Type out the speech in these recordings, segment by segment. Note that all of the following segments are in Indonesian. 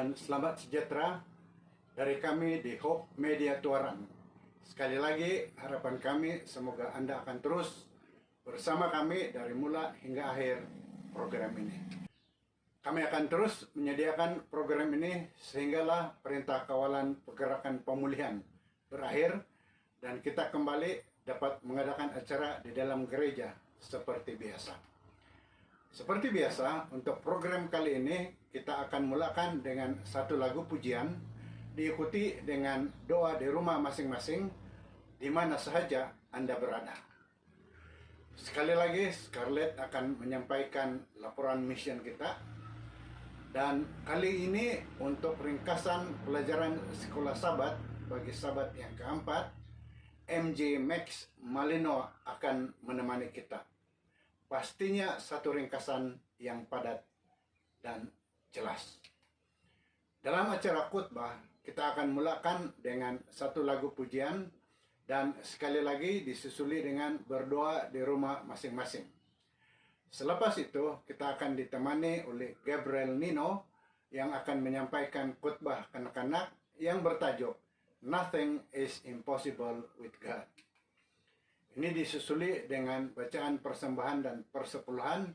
dan selamat sejahtera dari kami di Hope Media Tuaran. Sekali lagi harapan kami semoga Anda akan terus bersama kami dari mula hingga akhir program ini. Kami akan terus menyediakan program ini sehinggalah perintah kawalan pergerakan pemulihan berakhir dan kita kembali dapat mengadakan acara di dalam gereja seperti biasa. Seperti biasa, untuk program kali ini kita akan mulakan dengan satu lagu pujian, diikuti dengan doa di rumah masing-masing, di mana sahaja Anda berada. Sekali lagi, Scarlett akan menyampaikan laporan mission kita. Dan kali ini untuk ringkasan pelajaran sekolah Sabat bagi Sabat yang keempat, MJ Max Malino akan menemani kita. Pastinya satu ringkasan yang padat dan jelas. Dalam acara khotbah, kita akan mulakan dengan satu lagu pujian dan sekali lagi disusuli dengan berdoa di rumah masing-masing. Selepas itu, kita akan ditemani oleh Gabriel Nino yang akan menyampaikan khotbah kanak-kanak yang bertajuk Nothing is Impossible with God. Ini disusuli dengan bacaan persembahan dan persepuluhan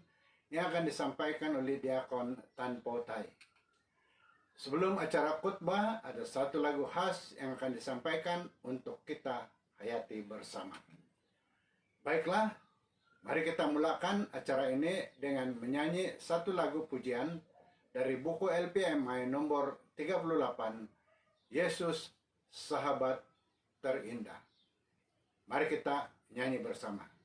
yang akan disampaikan oleh Diakon Tan Po Tai. Sebelum acara khotbah, ada satu lagu khas yang akan disampaikan untuk kita hayati bersama. Baiklah, mari kita mulakan acara ini dengan menyanyi satu lagu pujian dari buku LPMI nomor 38, Yesus Sahabat Terindah. Mari kita nyanyi bersama.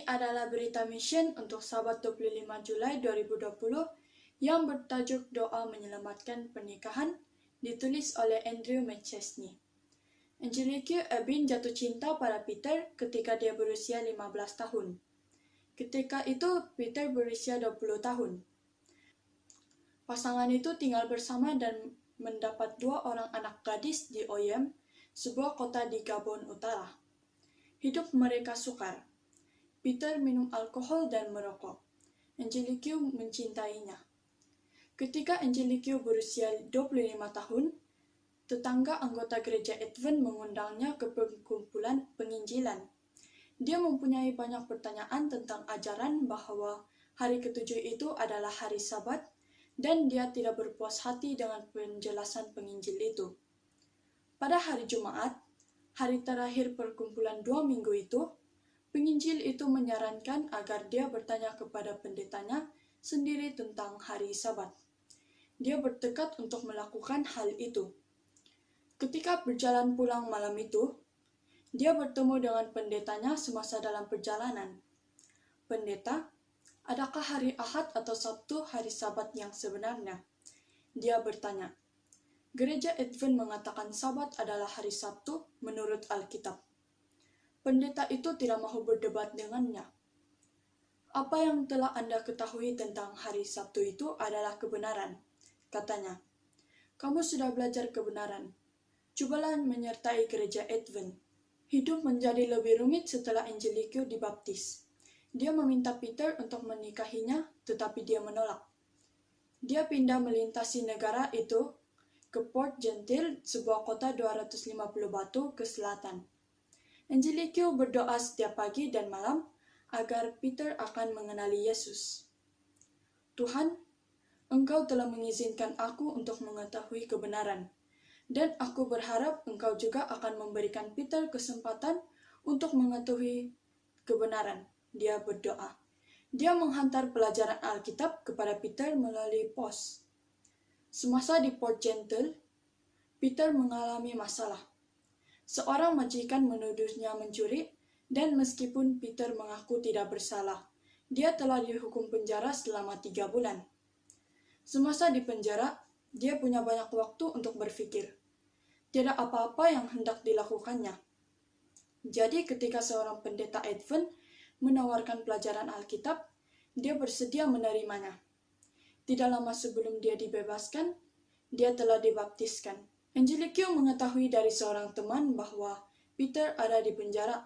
Ini adalah berita mission untuk Sabat 25 Julai 2020 yang bertajuk Doa Menyelamatkan Pernikahan, ditulis oleh Andrew McChesney. Angelique Erbin jatuh cinta pada Peter ketika dia berusia 15 tahun. Ketika itu, Peter berusia 20 tahun. Pasangan itu tinggal bersama dan mendapat 2 orang anak gadis di Oyem, sebuah kota di Gabon Utara. Hidup mereka sukar. Peter minum alkohol dan merokok. Angelique mencintainya. Ketika Angelique berusia 25 tahun, tetangga anggota gereja Advent mengundangnya ke perkumpulan penginjilan. Dia mempunyai banyak pertanyaan tentang ajaran bahwa hari ketujuh itu adalah hari Sabat, dan dia tidak berpuas hati dengan penjelasan penginjil itu. Pada hari Jumat, hari terakhir perkumpulan 2 minggu itu, penginjil itu menyarankan agar dia bertanya kepada pendetanya sendiri tentang hari Sabat. Dia bertekad untuk melakukan hal itu. Ketika berjalan pulang malam itu, dia bertemu dengan pendetanya semasa dalam perjalanan. Pendeta, adakah hari Ahad atau Sabtu hari Sabat yang sebenarnya? Dia bertanya. Gereja Advent mengatakan Sabat adalah hari Sabtu menurut Alkitab. Pendeta itu tidak mahu berdebat dengannya. Apa yang telah Anda ketahui tentang hari Sabtu itu adalah kebenaran, katanya. Kamu sudah belajar kebenaran. Cobalah menyertai gereja Advent. Hidup menjadi lebih rumit setelah Angelique dibaptis. Dia meminta Peter untuk menikahinya, tetapi dia menolak. Dia pindah melintasi negara itu ke Port Gentil, sebuah kota 250 batu ke selatan. Angelique berdoa setiap pagi dan malam agar Peter akan mengenali Yesus. Tuhan, Engkau telah mengizinkan aku untuk mengetahui kebenaran, dan aku berharap Engkau juga akan memberikan Peter kesempatan untuk mengetahui kebenaran. Dia berdoa. Dia menghantar pelajaran Alkitab kepada Peter melalui pos. Semasa di Port Gentil, Peter mengalami masalah. Seorang majikan menuduhnya mencuri, dan meskipun Peter mengaku tidak bersalah, dia telah dihukum penjara selama 3 bulan. Semasa di penjara, dia punya banyak waktu untuk berpikir. Tidak apa-apa yang hendak dilakukannya. Jadi ketika seorang pendeta Advent menawarkan pelajaran Alkitab, dia bersedia menerimanya. Tidak lama sebelum dia dibebaskan, dia telah dibaptiskan. Angelique mengetahui dari seorang teman bahwa Peter ada di penjara,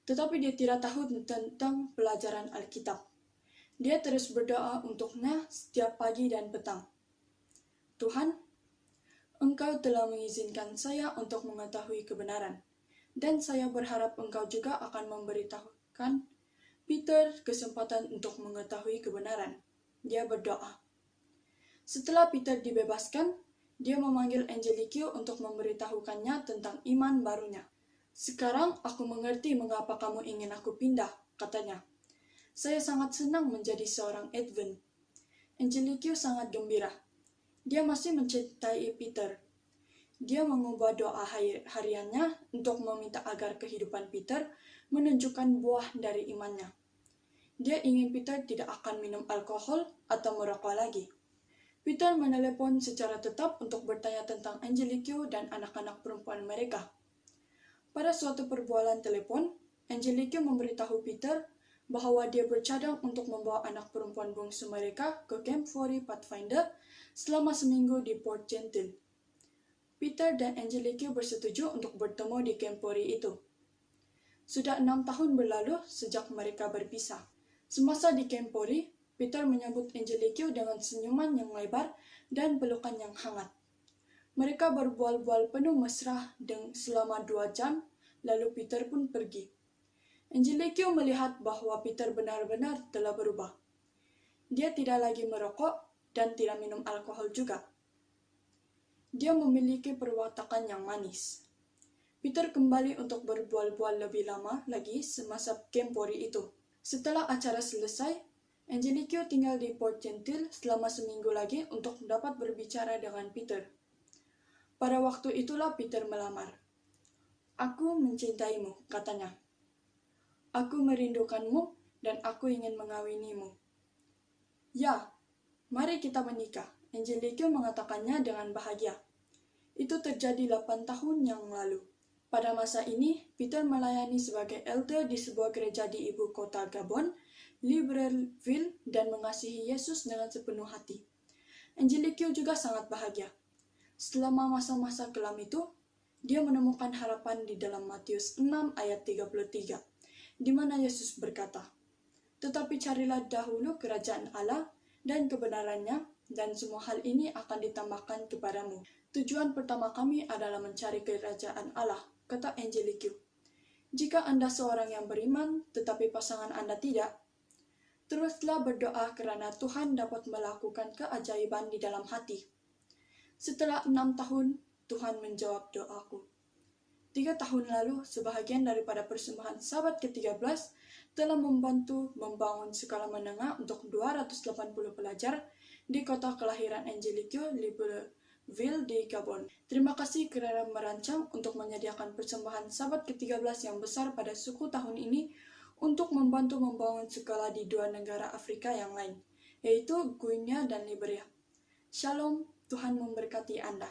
tetapi dia tidak tahu tentang pelajaran Alkitab. Dia terus berdoa untuknya setiap pagi dan petang. Tuhan, Engkau telah mengizinkan saya untuk mengetahui kebenaran, dan saya berharap Engkau juga akan memberitahukan Peter kesempatan untuk mengetahui kebenaran. Dia berdoa. Setelah Peter dibebaskan, dia memanggil Angelique untuk memberitahukannya tentang iman barunya. Sekarang aku mengerti mengapa kamu ingin aku pindah, katanya. Saya sangat senang menjadi seorang Advent. Angelique sangat gembira. Dia masih mencintai Peter. Dia mengubah doa hariannya untuk meminta agar kehidupan Peter menunjukkan buah dari imannya. Dia ingin Peter tidak akan minum alkohol atau merokok lagi. Peter menelepon secara tetap untuk bertanya tentang Angelique dan anak-anak perempuan mereka. Pada suatu perbualan telepon, Angelique memberitahu Peter bahwa dia bercadang untuk membawa anak perempuan bungsu mereka ke Camp Fori Pathfinder selama seminggu di Port Gentil. Peter dan Angelique bersetuju untuk bertemu di Camp Fori itu. Sudah 6 tahun berlalu sejak mereka berpisah. Semasa di Camp Fori, Peter menyambut Angelique dengan senyuman yang lebar dan pelukan yang hangat. Mereka berbual-bual penuh mesra selama 2 jam, lalu Peter pun pergi. Angelique melihat bahwa Peter benar-benar telah berubah. Dia tidak lagi merokok dan tidak minum alkohol juga. Dia memiliki perwatakan yang manis. Peter kembali untuk berbual-bual lebih lama lagi semasa Camp Fori itu. Setelah acara selesai, Angelique tinggal di Port Gentil selama seminggu lagi untuk dapat berbicara dengan Peter. Pada waktu itulah Peter melamar. Aku mencintaimu, katanya. Aku merindukanmu dan aku ingin mengawinimu." "Ya, mari kita menikah," Angelique mengatakannya dengan bahagia. Itu terjadi 8 tahun yang lalu. Pada masa ini, Peter melayani sebagai elder di sebuah gereja di ibu kota Gabon, Libreville, dan mengasihi Yesus dengan sepenuh hati. Angelique juga sangat bahagia. Selama masa-masa kelam itu, dia menemukan harapan di dalam Matius 6 ayat 33, di mana Yesus berkata, "Tetapi carilah dahulu kerajaan Allah dan kebenarannya, dan semua hal ini akan ditambahkan kepadamu." "Tujuan pertama kami adalah mencari kerajaan Allah," kata Angelique. "Jika Anda seorang yang beriman, tetapi pasangan Anda tidak, teruslah berdoa karena Tuhan dapat melakukan keajaiban di dalam hati." Setelah 6 tahun, Tuhan menjawab doaku. 3 tahun lalu, sebahagian daripada persembahan Sabat ke-13 telah membantu membangun sekolah menengah untuk 280 pelajar di kota kelahiran Angelique, Libreville di Gabon. Terima kasih kerana merancang untuk menyediakan persembahan Sabat ke-13 yang besar pada suku tahun ini untuk membantu membangun sekolah di 2 negara Afrika yang lain, yaitu Guinea dan Liberia. Shalom, Tuhan memberkati Anda.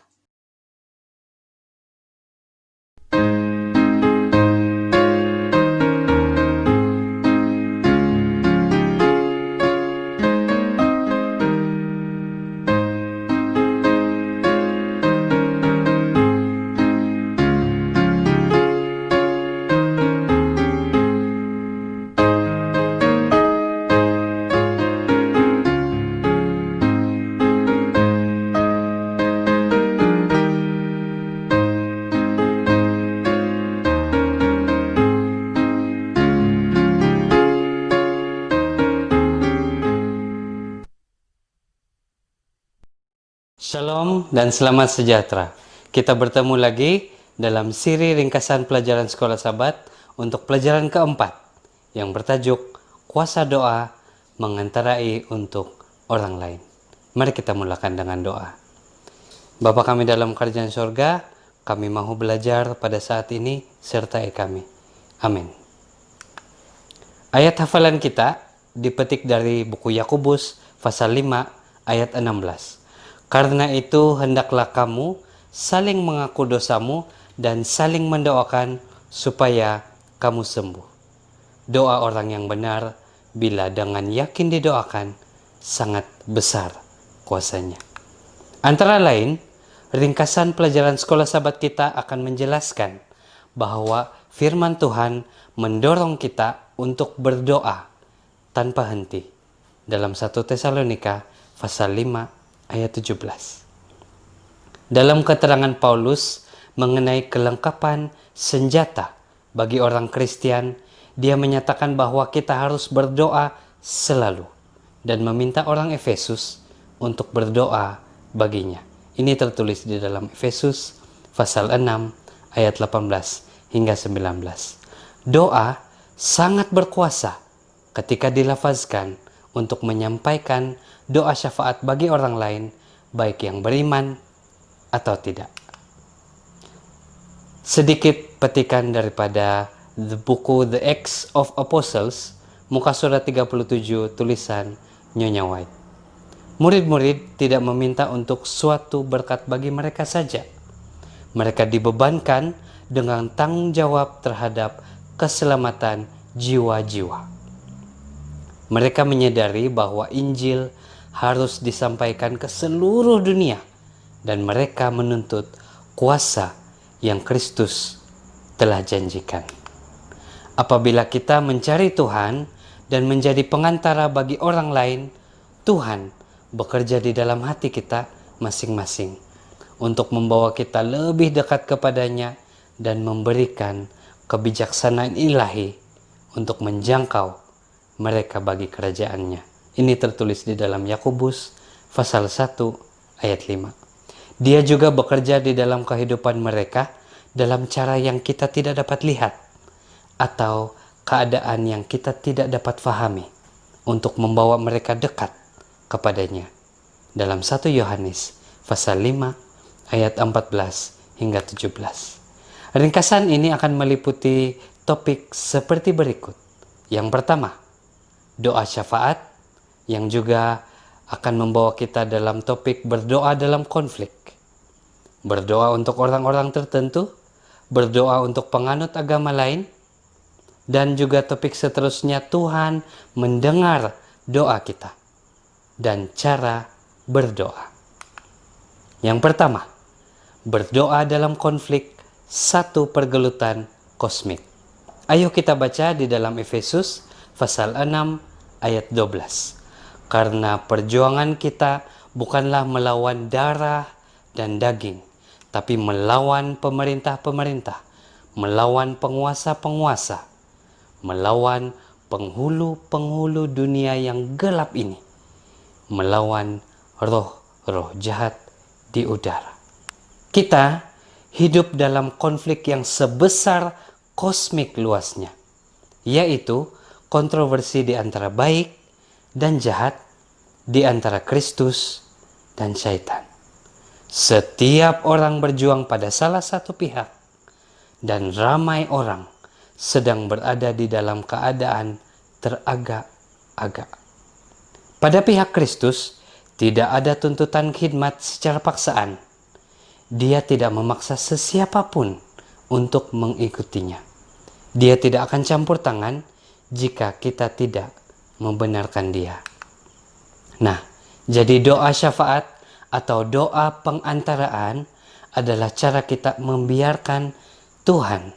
Shalom dan selamat sejahtera. Kita bertemu lagi dalam siri ringkasan pelajaran sekolah Sabat untuk pelajaran keempat yang bertajuk Kuasa Doa Mengenterai untuk Orang Lain. Mari kita mulakan dengan doa. Bapa kami dalam kerajaan sorga, kami mahu belajar pada saat ini, sertai kami. Amin. Ayat hafalan kita dipetik dari buku Yakobus pasal 5 ayat 16. "Karena itu hendaklah kamu saling mengaku dosamu dan saling mendoakan supaya kamu sembuh. Doa orang yang benar bila dengan yakin didoakan sangat besar kuasanya." Antara lain, ringkasan pelajaran sekolah Sabat kita akan menjelaskan bahwa firman Tuhan mendorong kita untuk berdoa tanpa henti dalam 1 Tesalonika pasal 5 ayat 17. Dalam keterangan Paulus mengenai kelengkapan senjata bagi orang Kristen, dia menyatakan bahwa kita harus berdoa selalu dan meminta orang Efesus untuk berdoa baginya. Ini tertulis di dalam Efesus pasal 6 ayat 18 hingga 19. Doa sangat berkuasa ketika dilafazkan untuk menyampaikan doa syafaat bagi orang lain, baik yang beriman atau tidak. Sedikit petikan daripada buku The Acts of Apostles, muka surat 37, tulisan Nyonya White. Murid-murid tidak meminta untuk suatu berkat bagi mereka saja. Mereka dibebankan dengan tanggung jawab terhadap keselamatan jiwa-jiwa. Mereka menyadari bahwa Injil harus disampaikan ke seluruh dunia dan mereka menuntut kuasa yang Kristus telah janjikan. Apabila kita mencari Tuhan dan menjadi pengantara bagi orang lain, Tuhan bekerja di dalam hati kita masing-masing untuk membawa kita lebih dekat kepadanya dan memberikan kebijaksanaan ilahi untuk menjangkau mereka bagi kerajaannya. Ini tertulis di dalam Yakobus pasal 1 ayat 5. Dia juga bekerja di dalam kehidupan mereka dalam cara yang kita tidak dapat lihat atau keadaan yang kita tidak dapat fahami untuk membawa mereka dekat kepadanya. Dalam 1 Yohanes pasal 5 ayat 14 hingga 17. Ringkasan ini akan meliputi topik seperti berikut. Yang pertama, doa syafaat yang juga akan membawa kita dalam topik berdoa dalam konflik. Berdoa untuk orang-orang tertentu, berdoa untuk penganut agama lain, dan juga topik seterusnya Tuhan mendengar doa kita dan cara berdoa. Yang pertama, berdoa dalam konflik, satu pergelutan kosmik. Ayo kita baca di dalam Efesus pasal 6 ayat 12. Karena perjuangan kita bukanlah melawan darah dan daging, tapi melawan pemerintah-pemerintah, melawan penguasa-penguasa, melawan penghulu-penghulu dunia yang gelap ini, melawan roh-roh jahat di udara. Kita hidup dalam konflik yang sebesar kosmik luasnya, yaitu kontroversi di antara baik dan jahat, di antara Kristus dan syaitan. Setiap orang berjuang pada salah satu pihak, dan ramai orang sedang berada di dalam keadaan teragak-agak. Pada pihak Kristus, tidak ada tuntutan khidmat secara paksaan. Dia tidak memaksa sesiapapun untuk mengikutinya. Dia tidak akan campur tangan jika kita tidak membenarkan dia. Nah, jadi doa syafaat atau doa pengantaraan adalah cara kita membiarkan Tuhan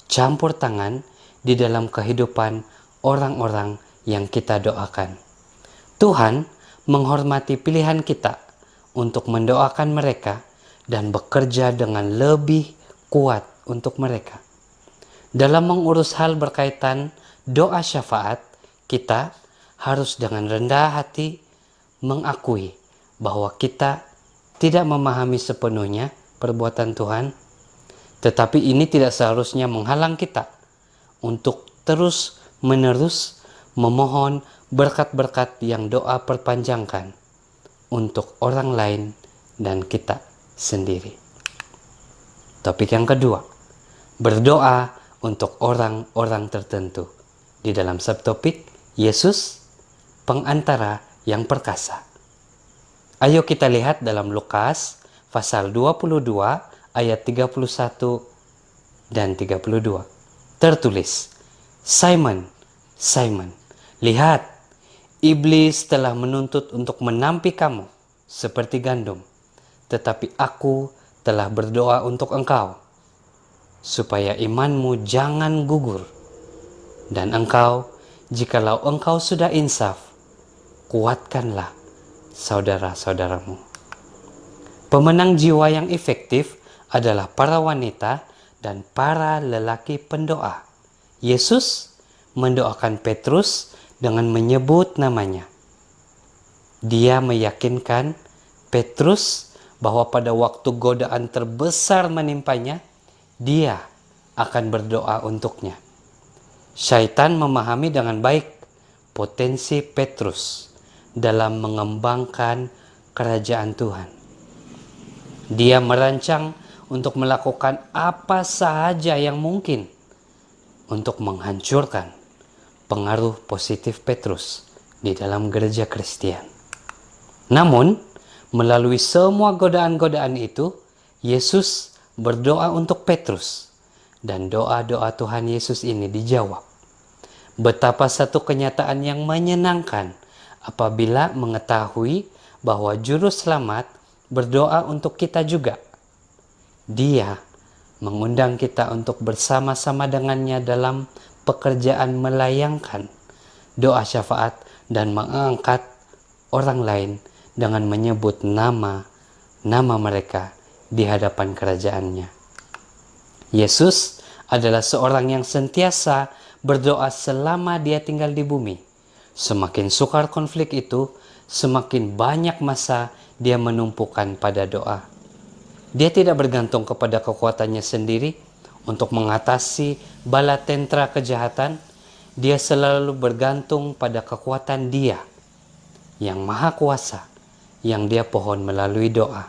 campur tangan di dalam kehidupan orang-orang yang kita doakan. Tuhan menghormati pilihan kita untuk mendoakan mereka dan bekerja dengan lebih kuat untuk mereka. Dalam mengurus hal berkaitan doa syafaat, kita harus dengan rendah hati mengakui bahwa kita tidak memahami sepenuhnya perbuatan Tuhan, tetapi ini tidak seharusnya menghalang kita untuk terus-menerus memohon berkat-berkat yang doa perpanjangkan untuk orang lain dan kita sendiri. Topik yang kedua, berdoa untuk orang-orang tertentu. Di dalam subtopik, Yesus, pengantara yang perkasa. Ayo kita lihat dalam Lukas pasal 22 ayat 31 dan 32. Tertulis, Simon, Simon, lihat, iblis telah menuntut untuk menampi kamu seperti gandum, tetapi aku telah berdoa untuk engkau, supaya imanmu jangan gugur. Dan engkau, jikalau engkau sudah insaf, kuatkanlah saudara-saudaramu. Pemenang jiwa yang efektif adalah para wanita dan para lelaki pendoa. Yesus mendoakan Petrus dengan menyebut namanya. Dia meyakinkan Petrus bahwa pada waktu godaan terbesar menimpanya, dia akan berdoa untuknya. Syaitan memahami dengan baik potensi Petrus dalam mengembangkan kerajaan Tuhan. Dia merancang untuk melakukan apa saja yang mungkin untuk menghancurkan pengaruh positif Petrus di dalam gereja Kristen. Namun, melalui semua godaan-godaan itu, Yesus berdoa untuk Petrus, dan doa-doa Tuhan Yesus ini dijawab. Betapa satu kenyataan yang menyenangkan apabila mengetahui bahwa Juru Selamat berdoa untuk kita juga. Dia mengundang kita untuk bersama-sama dengannya dalam pekerjaan melayangkan doa syafaat dan mengangkat orang lain dengan menyebut nama mereka di hadapan kerajaannya. Yesus adalah seorang yang sentiasa berdoa selama dia tinggal di bumi. Semakin sukar konflik itu, semakin banyak masa dia menumpukan pada doa. Dia tidak bergantung kepada kekuatannya sendiri untuk mengatasi bala tentara kejahatan. Dia selalu bergantung pada kekuatan Dia yang maha kuasa, yang dia pohon melalui doa.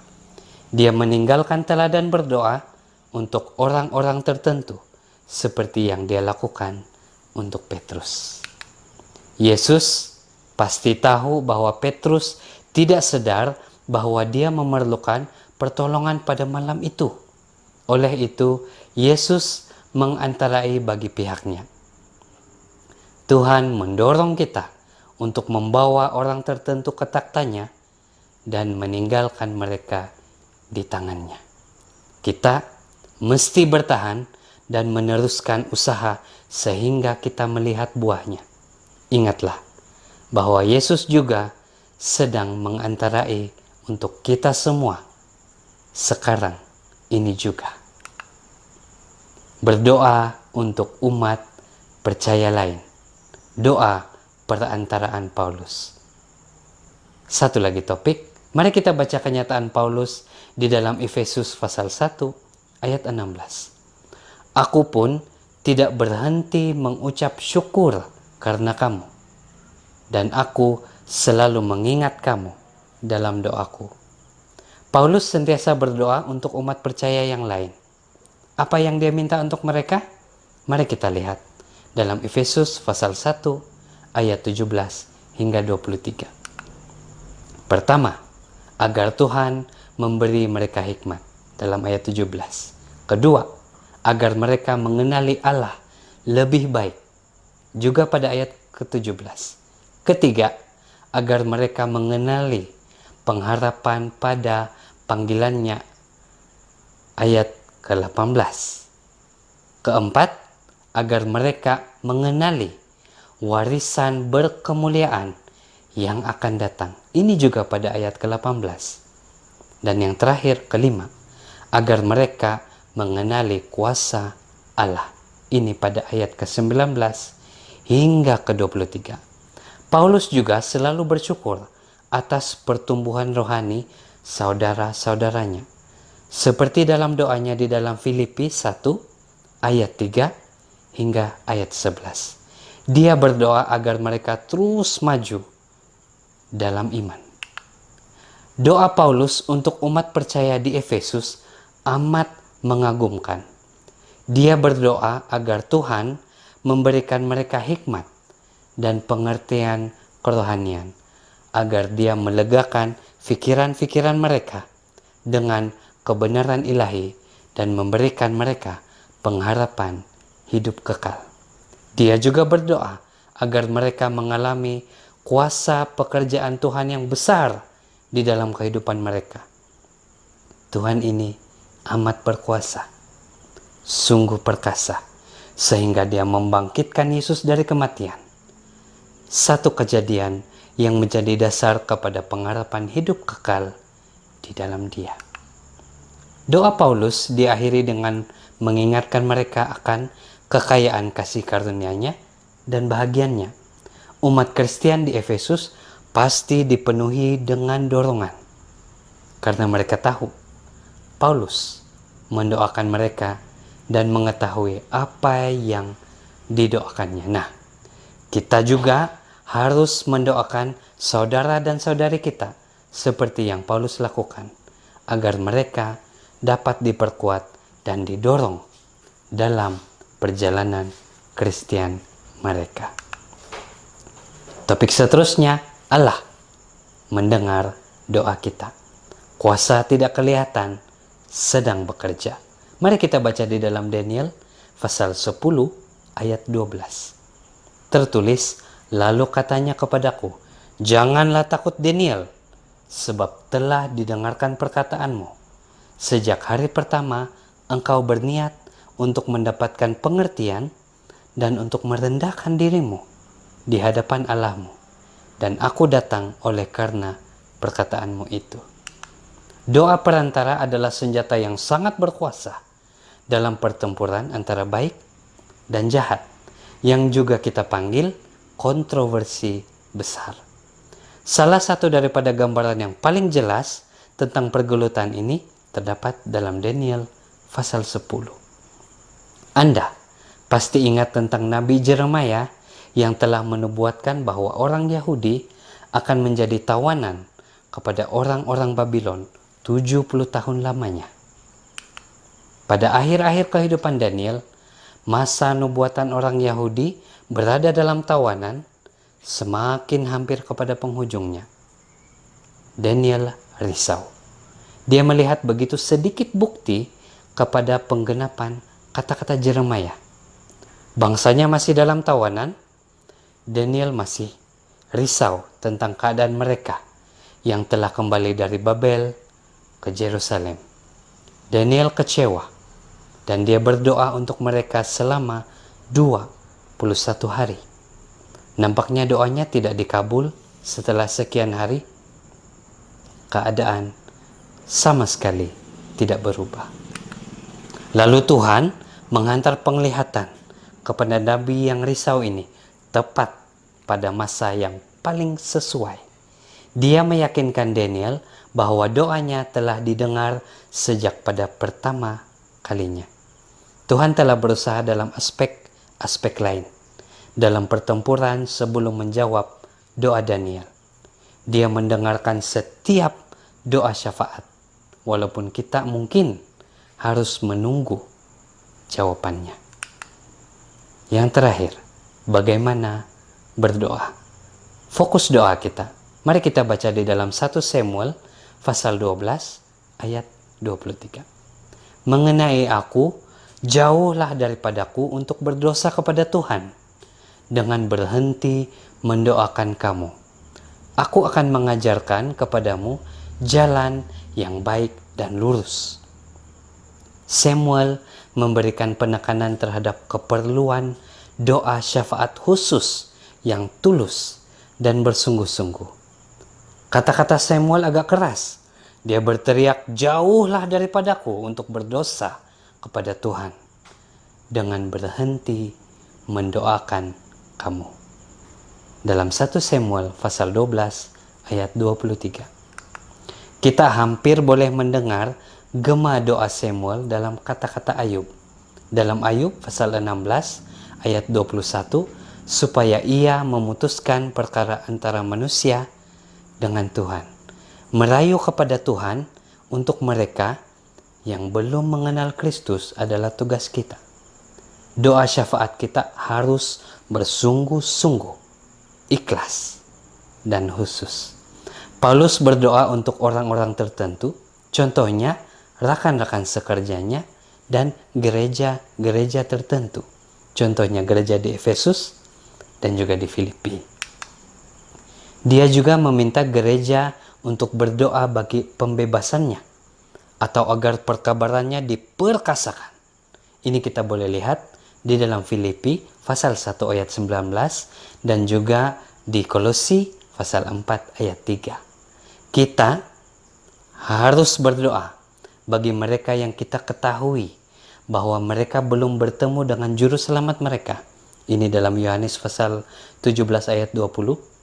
Dia meninggalkan teladan berdoa untuk orang-orang tertentu, seperti yang dia lakukan untuk Petrus. Yesus pasti tahu bahwa Petrus tidak sadar bahwa dia memerlukan pertolongan pada malam itu. Oleh itu, Yesus mengantarai bagi pihaknya. Tuhan mendorong kita untuk membawa orang tertentu ke taktanya dan meninggalkan mereka di tangannya. Kita mesti bertahan dan meneruskan usaha sehingga kita melihat buahnya. Ingatlah bahwa Yesus juga sedang mengantarai untuk kita semua sekarang ini juga. Berdoa untuk umat percaya lain. Doa perantaraan Paulus. Satu lagi topik, mari kita baca kenyataan Paulus di dalam Efesus pasal 1 ayat 16. Aku pun tidak berhenti mengucap syukur karena kamu, dan aku selalu mengingat kamu dalam doaku. Paulus sentiasa berdoa untuk umat percaya yang lain. Apa yang dia minta untuk mereka? Mari kita lihat dalam Efesus pasal 1 ayat 17 hingga 23. Pertama, agar Tuhan memberi mereka hikmat dalam ayat 17. Kedua, agar mereka mengenali Allah lebih baik juga pada ayat ke-17. Ketiga, agar mereka mengenali pengharapan pada panggilannya ayat ke-18. Keempat, agar mereka mengenali warisan berkemuliaan yang akan datang. Ini juga pada ayat ke-18. Dan yang terakhir, kelima, agar mereka mengenali kuasa Allah. Ini pada ayat ke-19 hingga ke-23. Paulus juga selalu bersyukur atas pertumbuhan rohani saudara-saudaranya. Seperti dalam doanya di dalam Filipi 1 ayat 3 hingga ayat 11. Dia berdoa agar mereka terus maju dalam iman. Doa Paulus untuk umat percaya di Efesus amat mengagumkan. Dia berdoa agar Tuhan memberikan mereka hikmat dan pengertian kerohanian, agar dia melegakan pikiran-pikiran mereka dengan kebenaran ilahi dan memberikan mereka pengharapan hidup kekal. Dia juga berdoa agar mereka mengalami kuasa pekerjaan Tuhan yang besar di dalam kehidupan mereka. Tuhan ini amat berkuasa, sungguh perkasa, sehingga dia membangkitkan Yesus dari kematian. Satu kejadian yang menjadi dasar kepada pengharapan hidup kekal di dalam dia. Doa Paulus diakhiri dengan mengingatkan mereka akan kekayaan kasih karunia-Nya dan bahagiannya. Umat Kristen di Efesus pasti dipenuhi dengan dorongan karena mereka tahu Paulus mendoakan mereka dan mengetahui apa yang didoakannya. Nah, kita juga harus mendoakan saudara dan saudari kita seperti yang Paulus lakukan, agar mereka dapat diperkuat dan didorong dalam perjalanan Kristen mereka. Topik seterusnya, Allah mendengar doa kita. Kuasa tidak kelihatan sedang bekerja. Mari kita baca di dalam Daniel pasal 10 ayat 12. Tertulis, lalu katanya kepadaku, janganlah takut Daniel, sebab telah didengarkan perkataanmu. Sejak hari pertama engkau berniat untuk mendapatkan pengertian dan untuk merendahkan dirimu di hadapan Allahmu. Dan aku datang oleh karena perkataanmu itu. Doa perantara adalah senjata yang sangat berkuasa dalam pertempuran antara baik dan jahat, yang juga kita panggil kontroversi besar. Salah satu daripada gambaran yang paling jelas tentang pergulutan ini terdapat dalam Daniel pasal 10. Anda pasti ingat tentang Nabi Jeremia yang telah menubuatkan bahwa orang Yahudi akan menjadi tawanan kepada orang-orang Babylon 70 tahun lamanya. Pada akhir-akhir kehidupan Daniel, masa nubuatan orang Yahudi berada dalam tawanan semakin hampir kepada penghujungnya, Daniel risau. Dia melihat begitu sedikit bukti kepada penggenapan kata-kata Yeremia. Bangsanya masih dalam tawanan, Daniel masih risau tentang keadaan mereka yang telah kembali dari Babel ke Yerusalem. Daniel kecewa dan dia berdoa untuk mereka selama 21 hari. Nampaknya doanya tidak dikabul. Setelah sekian hari, keadaan sama sekali tidak berubah. Lalu Tuhan menghantar penglihatan kepada nabi yang risau ini tepat pada masa yang paling sesuai. Dia meyakinkan Daniel bahwa doanya telah didengar sejak pada pertama kalinya. Tuhan telah berusaha dalam aspek lain. Dalam pertempuran sebelum menjawab doa Daniel, Dia mendengarkan setiap doa syafaat, walaupun kita mungkin harus menunggu jawabannya. Yang terakhir, bagaimana berdoa? Fokus doa kita. Mari kita baca di dalam 1 Samuel pasal 12 ayat 23. Mengenai aku, jauhlah daripadaku untuk berdosa kepada Tuhan dengan berhenti mendoakan kamu. Aku akan mengajarkan kepadamu jalan yang baik dan lurus. Samuel memberikan penekanan terhadap keperluan doa syafaat khusus yang tulus dan bersungguh-sungguh. Kata-kata Samuel agak keras. Dia berteriak, jauhlah daripadaku untuk berdosa kepada Tuhan dengan berhenti mendoakan kamu. Dalam 1 Samuel pasal 12 ayat 23. Kita hampir boleh mendengar gema doa Samuel dalam kata-kata Ayub. Dalam Ayub pasal 16 ayat 21, supaya ia memutuskan perkara antara manusia dengan Tuhan. Merayu kepada Tuhan untuk mereka yang belum mengenal Kristus adalah tugas kita. Doa syafaat kita harus bersungguh-sungguh, ikhlas, dan khusus. Paulus berdoa untuk orang-orang tertentu, contohnya rekan-rekan sekerjanya dan gereja-gereja tertentu. Contohnya gereja di Efesus dan juga di Filipi. Dia juga meminta gereja untuk berdoa bagi pembebasannya atau agar perkabarannya diperkasakan. Ini kita boleh lihat di dalam Filipi pasal 1 ayat 19 dan juga di Kolosi pasal 4 ayat 3. Kita harus berdoa bagi mereka yang kita ketahui bahwa mereka belum bertemu dengan juru selamat mereka. Ini dalam Yohanes pasal 17 ayat 20.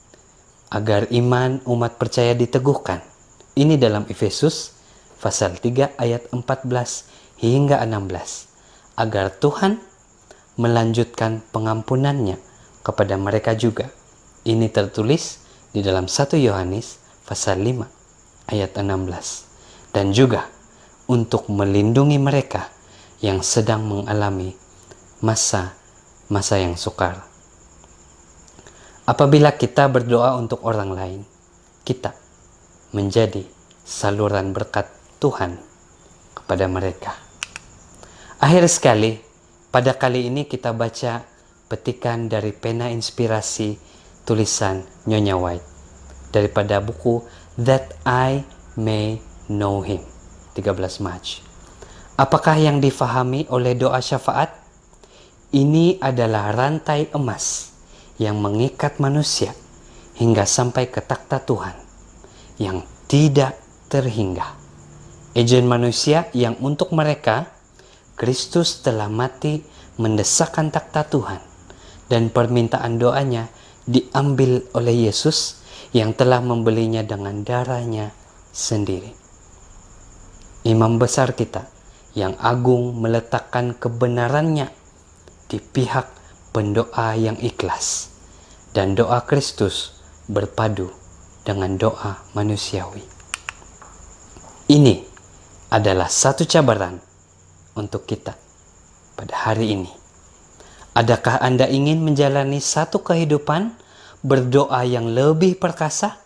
Agar iman umat percaya diteguhkan. Ini dalam Efesus pasal 3 ayat 14 hingga 16. Agar Tuhan melanjutkan pengampunannya kepada mereka juga. Ini tertulis di dalam 1 Yohanes pasal 5 ayat 16. Dan juga untuk melindungi mereka yang sedang mengalami masa yang sukar. Apabila kita berdoa untuk orang lain, kita menjadi saluran berkat Tuhan kepada mereka. Akhir sekali, pada kali ini kita baca petikan dari pena inspirasi tulisan Nyonya White daripada buku That I May Know Him, 13 Mac. Apakah yang difahami oleh doa syafaat? Ini adalah rantai emas yang mengikat manusia hingga sampai ke takhta Tuhan yang tidak terhingga. Ejen manusia yang untuk mereka Kristus telah mati mendesakkan takhta Tuhan, dan permintaan doanya diambil oleh Yesus yang telah membelinya dengan darahnya sendiri. Imam besar kita yang agung meletakkan kebenarannya di pihak pendoa yang ikhlas, dan doa Kristus berpadu dengan doa manusiawi. Ini adalah satu cabaran untuk kita pada hari ini. Adakah Anda ingin menjalani satu kehidupan berdoa yang lebih perkasa?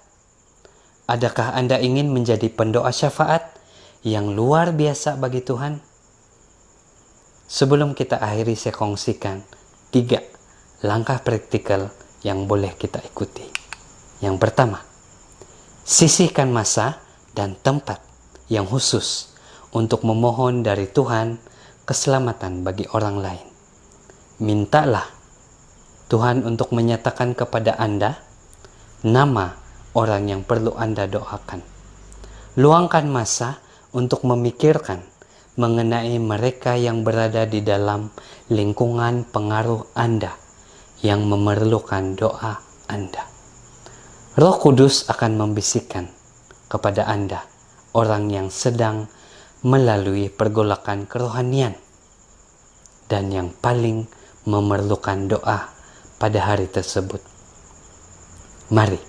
Adakah Anda ingin menjadi pendoa syafaat yang luar biasa bagi Tuhan? Sebelum kita akhiri, saya kongsikan 3 langkah praktikal yang boleh kita ikuti. Yang pertama, sisihkan masa dan tempat yang khusus untuk memohon dari Tuhan keselamatan bagi orang lain. Mintalah Tuhan untuk menyatakan kepada Anda nama orang yang perlu Anda doakan. Luangkan masa untuk memikirkan mengenai mereka yang berada di dalam lingkungan pengaruh Anda yang memerlukan doa Anda. Roh Kudus akan membisikkan kepada Anda orang yang sedang melalui pergolakan kerohanian dan yang paling memerlukan doa pada hari tersebut. Mari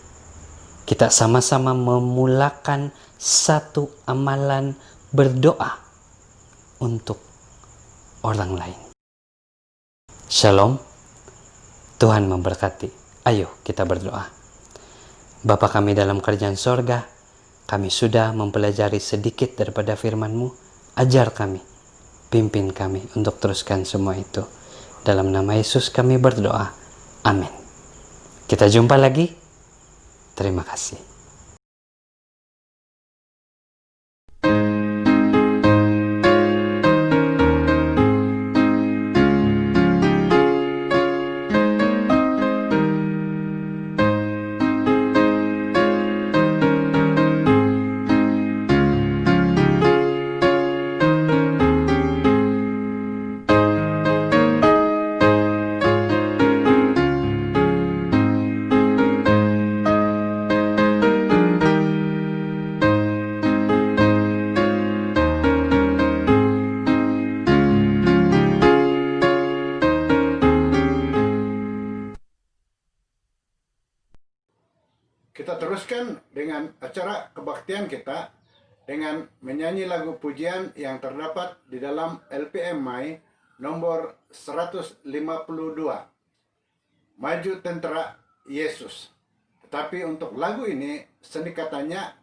kita sama-sama memulakan satu amalan berdoa untuk orang lain. Shalom, Tuhan memberkati. Ayo kita berdoa. Bapa kami dalam kerajaan sorga, kami sudah mempelajari sedikit daripada firman-Mu. Ajar kami, pimpin kami untuk teruskan semua itu. Dalam nama Yesus kami berdoa. Amin. Kita jumpa lagi. Terima kasih. Kita teruskan dengan acara kebaktian kita dengan menyanyi lagu pujian yang terdapat di dalam LPM MAI nomor 152. Maju Tentera Yesus. Tetapi untuk lagu ini seni katanya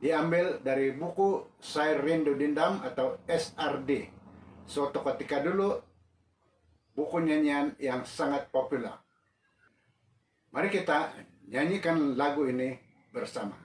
diambil dari buku Sair Rindu Dindam atau SRD. Suatu ketika dulu buku nyanyian yang sangat populer. Mari kita nyanyikan lagu ini bersama.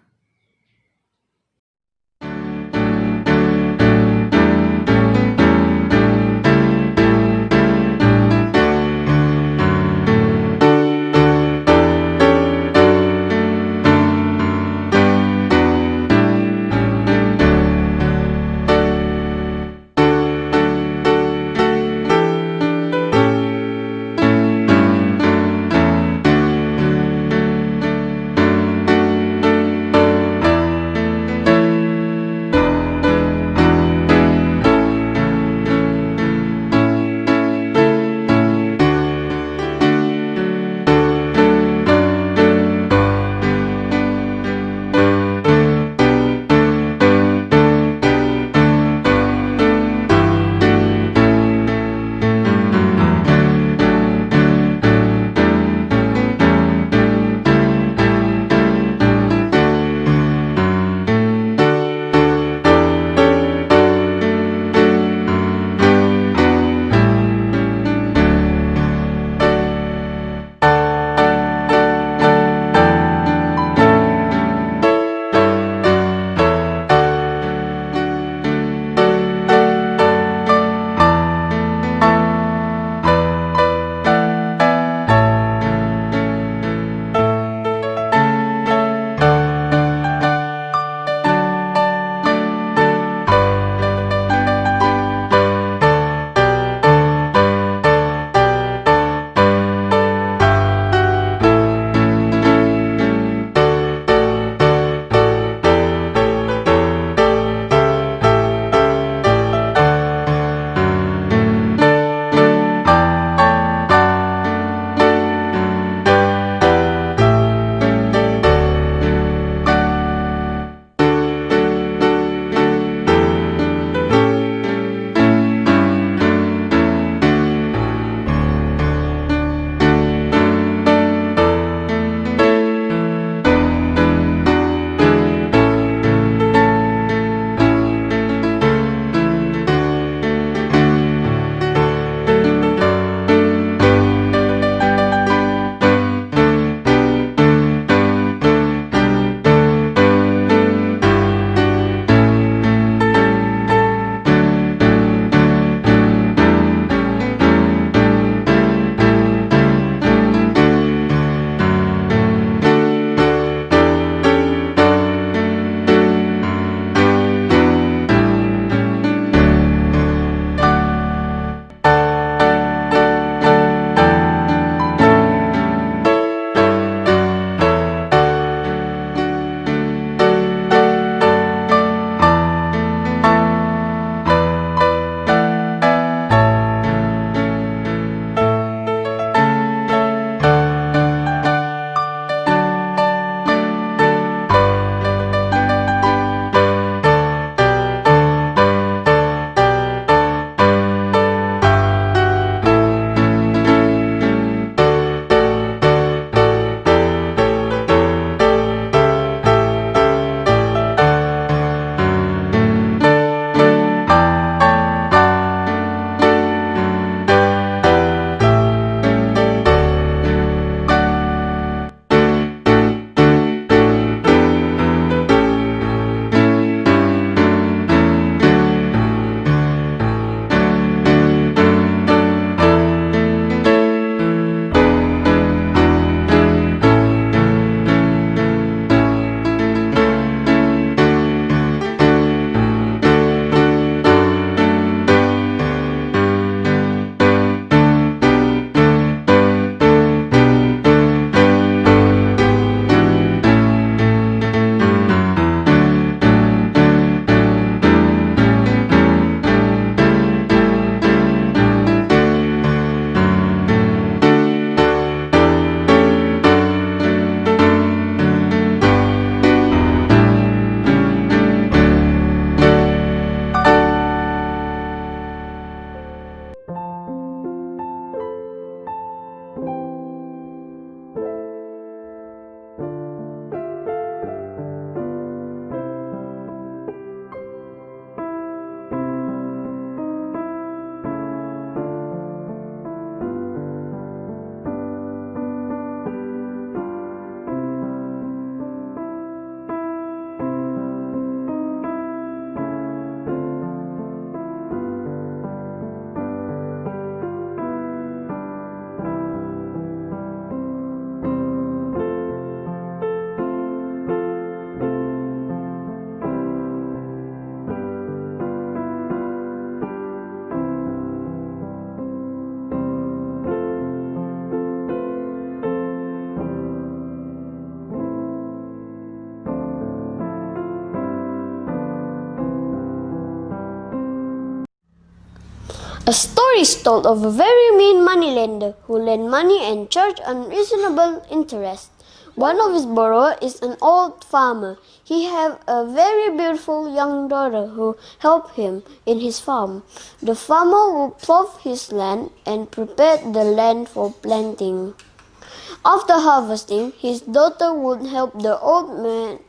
A story is told of a very mean moneylender who lent money and charged unreasonable interest. One of his borrower is an old farmer. He had a very beautiful young daughter who helped him in his farm. The farmer would plough his land and prepared the land for planting. After harvesting, his daughter would help the old man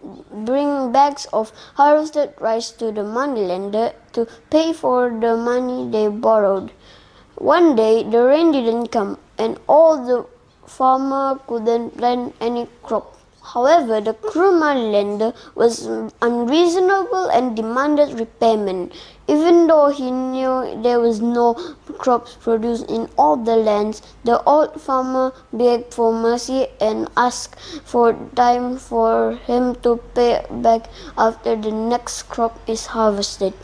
bring bags of harvested rice to the moneylender to pay for the money they borrowed. One day, the rain didn't come, and all the farmer couldn't plant any crop. However, the cruel moneylender was unreasonable and demanded repayment. Even though he knew there was no crops produced in all the lands, the old farmer begged for mercy and asked for time for him to pay back after the next crop is harvested.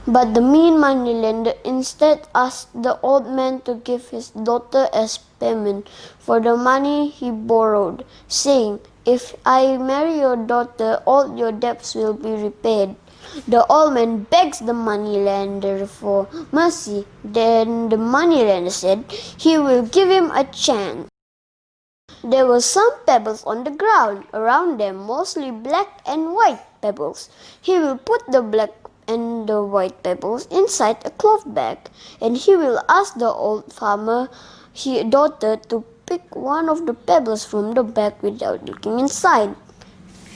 But the mean moneylender instead asked the old man to give his daughter as payment for the money he borrowed, saying, "If I marry your daughter, all your debts will be repaid." The old man begs the moneylender for mercy. Then the moneylender said he will give him a chance. There were some pebbles on the ground, around them mostly black and white pebbles. He will put the black and the white pebbles inside a cloth bag, and he will ask the old farmer his daughter to pick one of the pebbles from the bag without looking inside.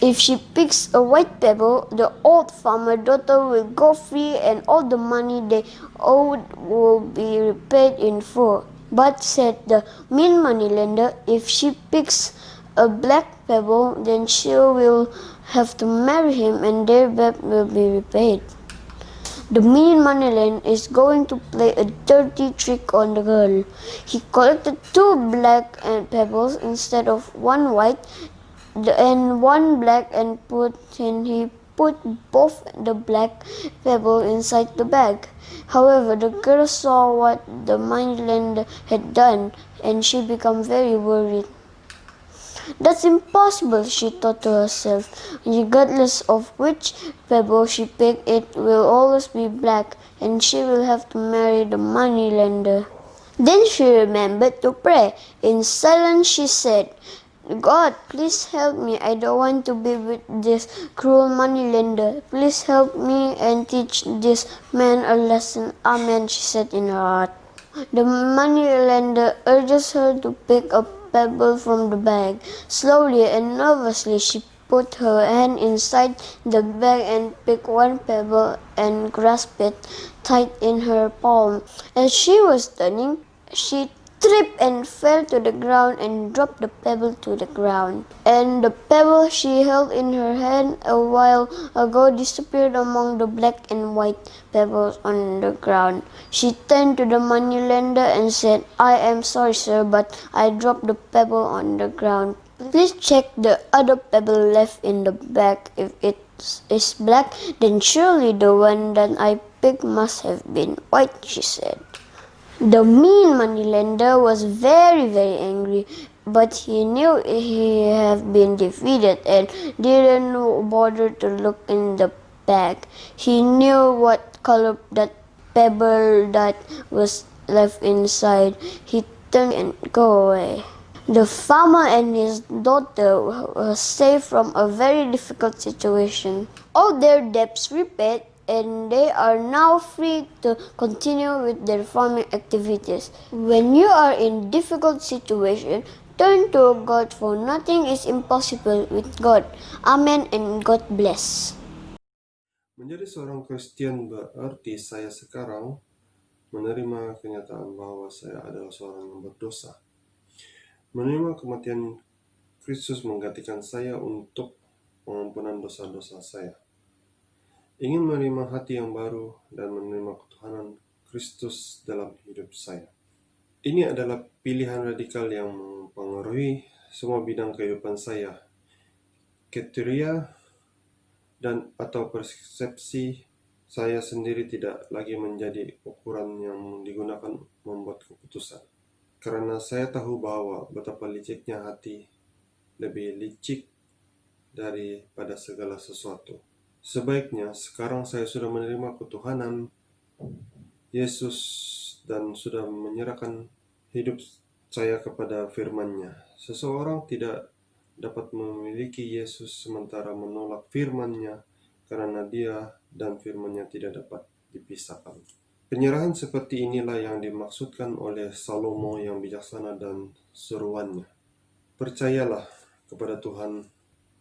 If she picks a white pebble, the old farmer daughter will go free and all the money they owed will be repaid in full. But said the mean moneylender, if she picks a black pebble, then she will have to marry him and their debt will be repaid. The mean moneylender is going to play a dirty trick on the girl. He collected two black pebbles instead of one white and one black and he put both the black pebble inside the bag. However, the girl saw what the moneylender had done and she became very worried. "That's impossible," she thought to herself. "Regardless of which pebble she picked, it will always be black, and she will have to marry the moneylender." Then she remembered to pray. In silence she said, "God, please help me. I don't want to be with this cruel moneylender. Please help me and teach this man a lesson. Amen," she said in her heart. The moneylender urges her to pick a pebble from the bag. Slowly and nervously she put her hand inside the bag and picked one pebble and grasped it tight in her palm. As she was turning, she tripped and fell to the ground and dropped the pebble to the ground. And the pebble she held in her hand a while ago disappeared among the black and white pebbles on the ground. She turned to the moneylender and said, "I am sorry, sir, but I dropped the pebble on the ground. Please check the other pebble left in the bag. If it is black, then surely the one that I picked must have been white," she said. The mean moneylender was very angry, but he knew he had been defeated and didn't bother to look in the bag. He knew what color that pebble that was left inside. He turned and go away. The farmer and his daughter were saved from a very difficult situation. All their debts repaid, and they are now free to continue with their farming activities. When you are in difficult situation, turn to God, for nothing is impossible with God. Amen and God bless. Menjadi seorang Kristen berarti saya sekarang menerima kenyataan bahwa saya adalah seorang yang berdosa. Menerima kematian Kristus menggantikan saya untuk pengampunan dosa-dosa saya. Ingin menerima hati yang baru dan menerima ketuhanan Kristus dalam hidup saya. Ini adalah pilihan radikal yang mempengaruhi semua bidang kehidupan saya. Kriteria dan atau persepsi saya sendiri tidak lagi menjadi ukuran yang digunakan membuat keputusan. Karena saya tahu bahwa betapa liciknya hati, lebih licik daripada segala sesuatu. Sebaiknya sekarang saya sudah menerima ketuhanan Yesus dan sudah menyerahkan hidup saya kepada firman-Nya. Seseorang tidak dapat memiliki Yesus sementara menolak firman-Nya karena dia dan firman-Nya tidak dapat dipisahkan. Penyerahan seperti inilah yang dimaksudkan oleh Salomo yang bijaksana dan seruannya. Percayalah kepada Tuhan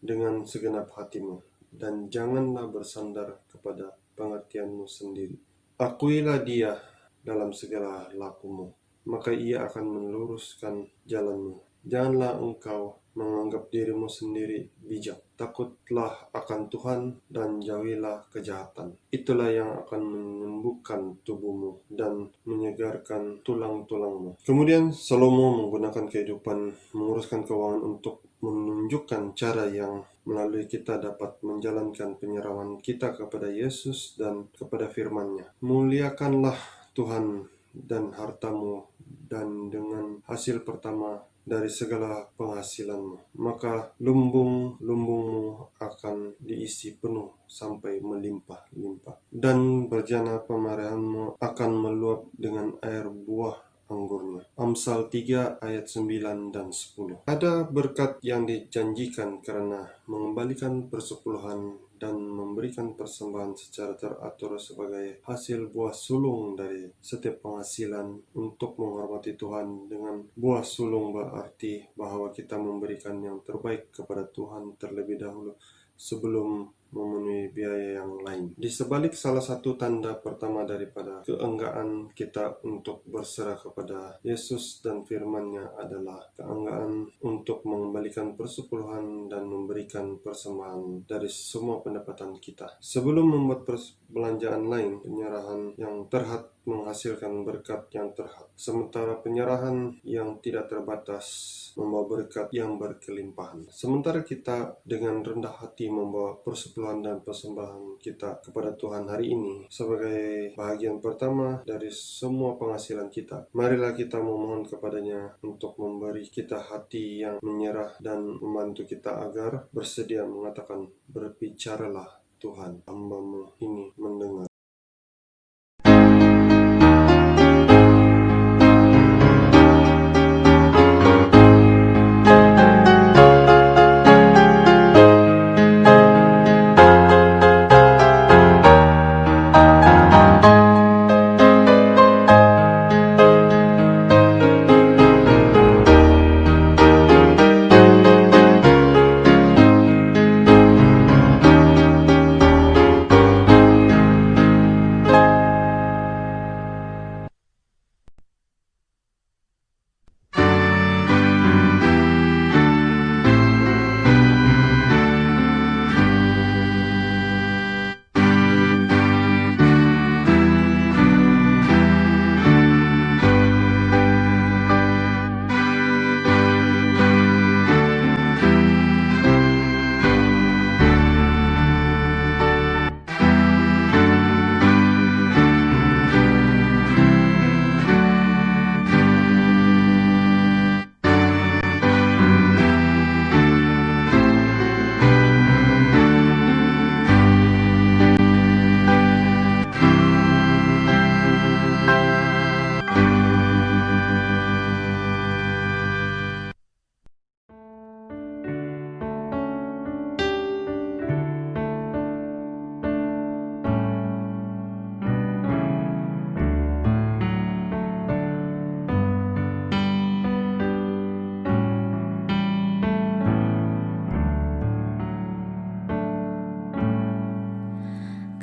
dengan segenap hatimu, dan janganlah bersandar kepada pengertianmu sendiri. Akuilah Dia dalam segala lakumu, maka Ia akan meluruskan jalanmu. Janganlah engkau menganggap dirimu sendiri bijak. Takutlah akan Tuhan dan jauhilah kejahatan. Itulah yang akan menyembuhkan tubuhmu dan menyegarkan tulang-tulangmu. Kemudian Salomo menggunakan kehidupan menguruskan keuangan untuk menunjukkan cara yang melalui kita dapat menjalankan penyerahan kita kepada Yesus dan kepada firman-Nya. Muliakanlah Tuhan dan hartamu, dan dengan hasil pertama dari segala penghasilanmu, maka lumbung-lumbungmu akan diisi penuh sampai melimpah-limpah, dan berjana pemarahanmu akan meluap dengan air buah anggurnya. Amsal 3 ayat 9 dan 10. Ada berkat yang dijanjikan karena mengembalikan persepuluhan dan memberikan persembahan secara teratur sebagai hasil buah sulung dari setiap penghasilan untuk menghormati Tuhan. Dengan buah sulung berarti bahwa kita memberikan yang terbaik kepada Tuhan terlebih dahulu sebelum memenuhi biaya yang lain. Di sebalik salah satu tanda pertama daripada keenggaan kita untuk berserah kepada Yesus dan firman-Nya adalah keenggaan untuk mengembalikan persepuluhan dan memberikan persembahan dari semua pendapatan kita. Sebelum membuat perbelanjaan lain, penyerahan yang terhad menghasilkan berkat yang terhad. Sementara penyerahan yang tidak terbatas membawa berkat yang berkelimpahan. Sementara kita dengan rendah hati membawa persepuluhan dan persembahan kita kepada Tuhan hari ini sebagai bahagian pertama dari semua penghasilan kita, marilah kita memohon kepadanya untuk memberi kita hati yang menyerah dan membantu kita agar bersedia mengatakan, "Berbicaralah Tuhan, hamba-Mu ini mendengar."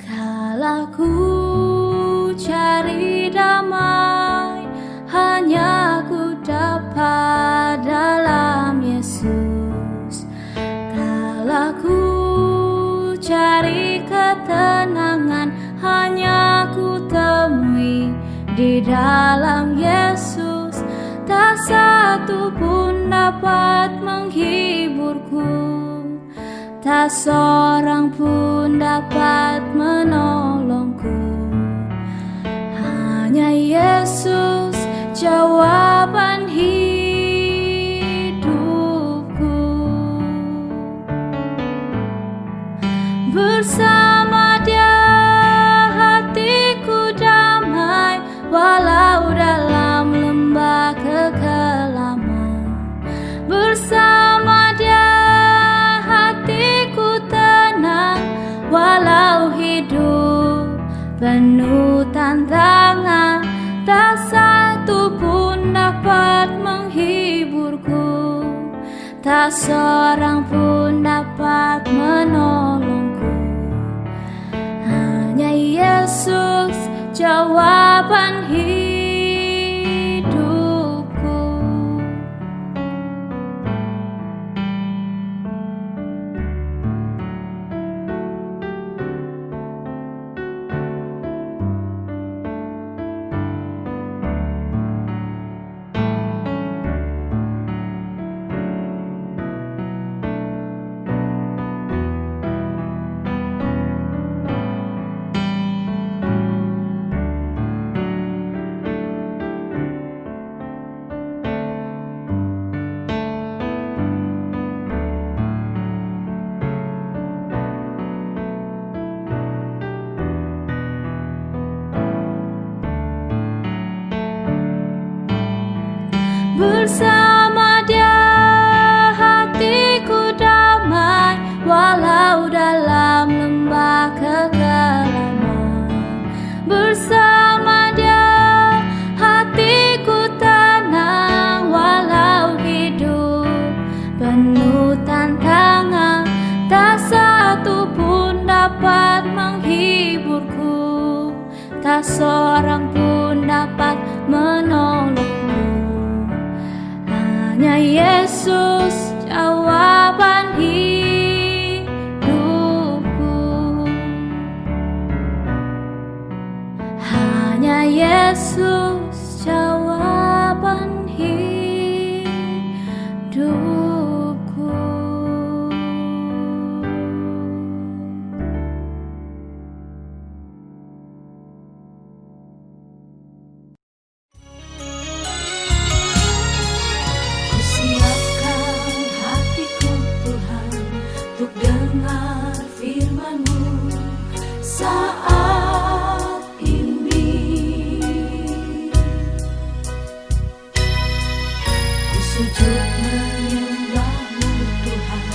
Kala ku cari damai, hanya ku dapat dalam Yesus. Kala ku cari ketenangan, hanya ku temui di dalam Yesus. Tak satu pun dapat menghiburku, tak seorang pun dapat menolongku. Hanya Yesus jawaban hidupku. Bersama Dia hatiku damai, tak seorang pun dapat menolongku. Hanya Yesus jawaban hidupku. Bersama Dia hatiku damai, walau dalam lembah kegelapan. Bersama Dia hatiku tenang, walau hidup penuh tantangan. Tak satu pun dapat menghiburku, tak seorang pun dapat menolongku. Hanya Yesus jawaban hidupku. Hanya Yesus jawaban hidupku. Siapkan hatiku Tuhan untuk dengar firman-Mu saat ini. Ku sujud menyembah-Mu Tuhan,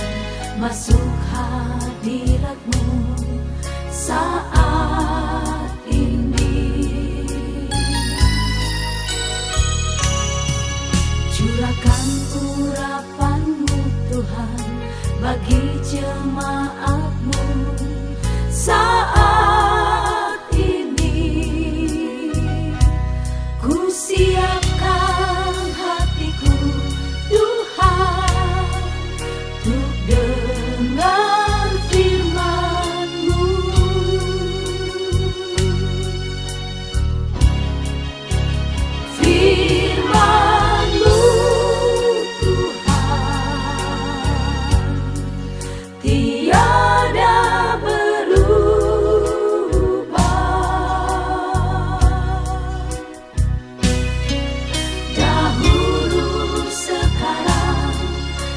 masuk hadirat-Mu saat ini. Curahkan urapan-Mu Tuhan bagi jemaat-Mu saat ini. Ku siapkan hatiku Tuhan untuk dengar firman-Mu. Firman-Mu tiada berubah. Dahulu, sekarang,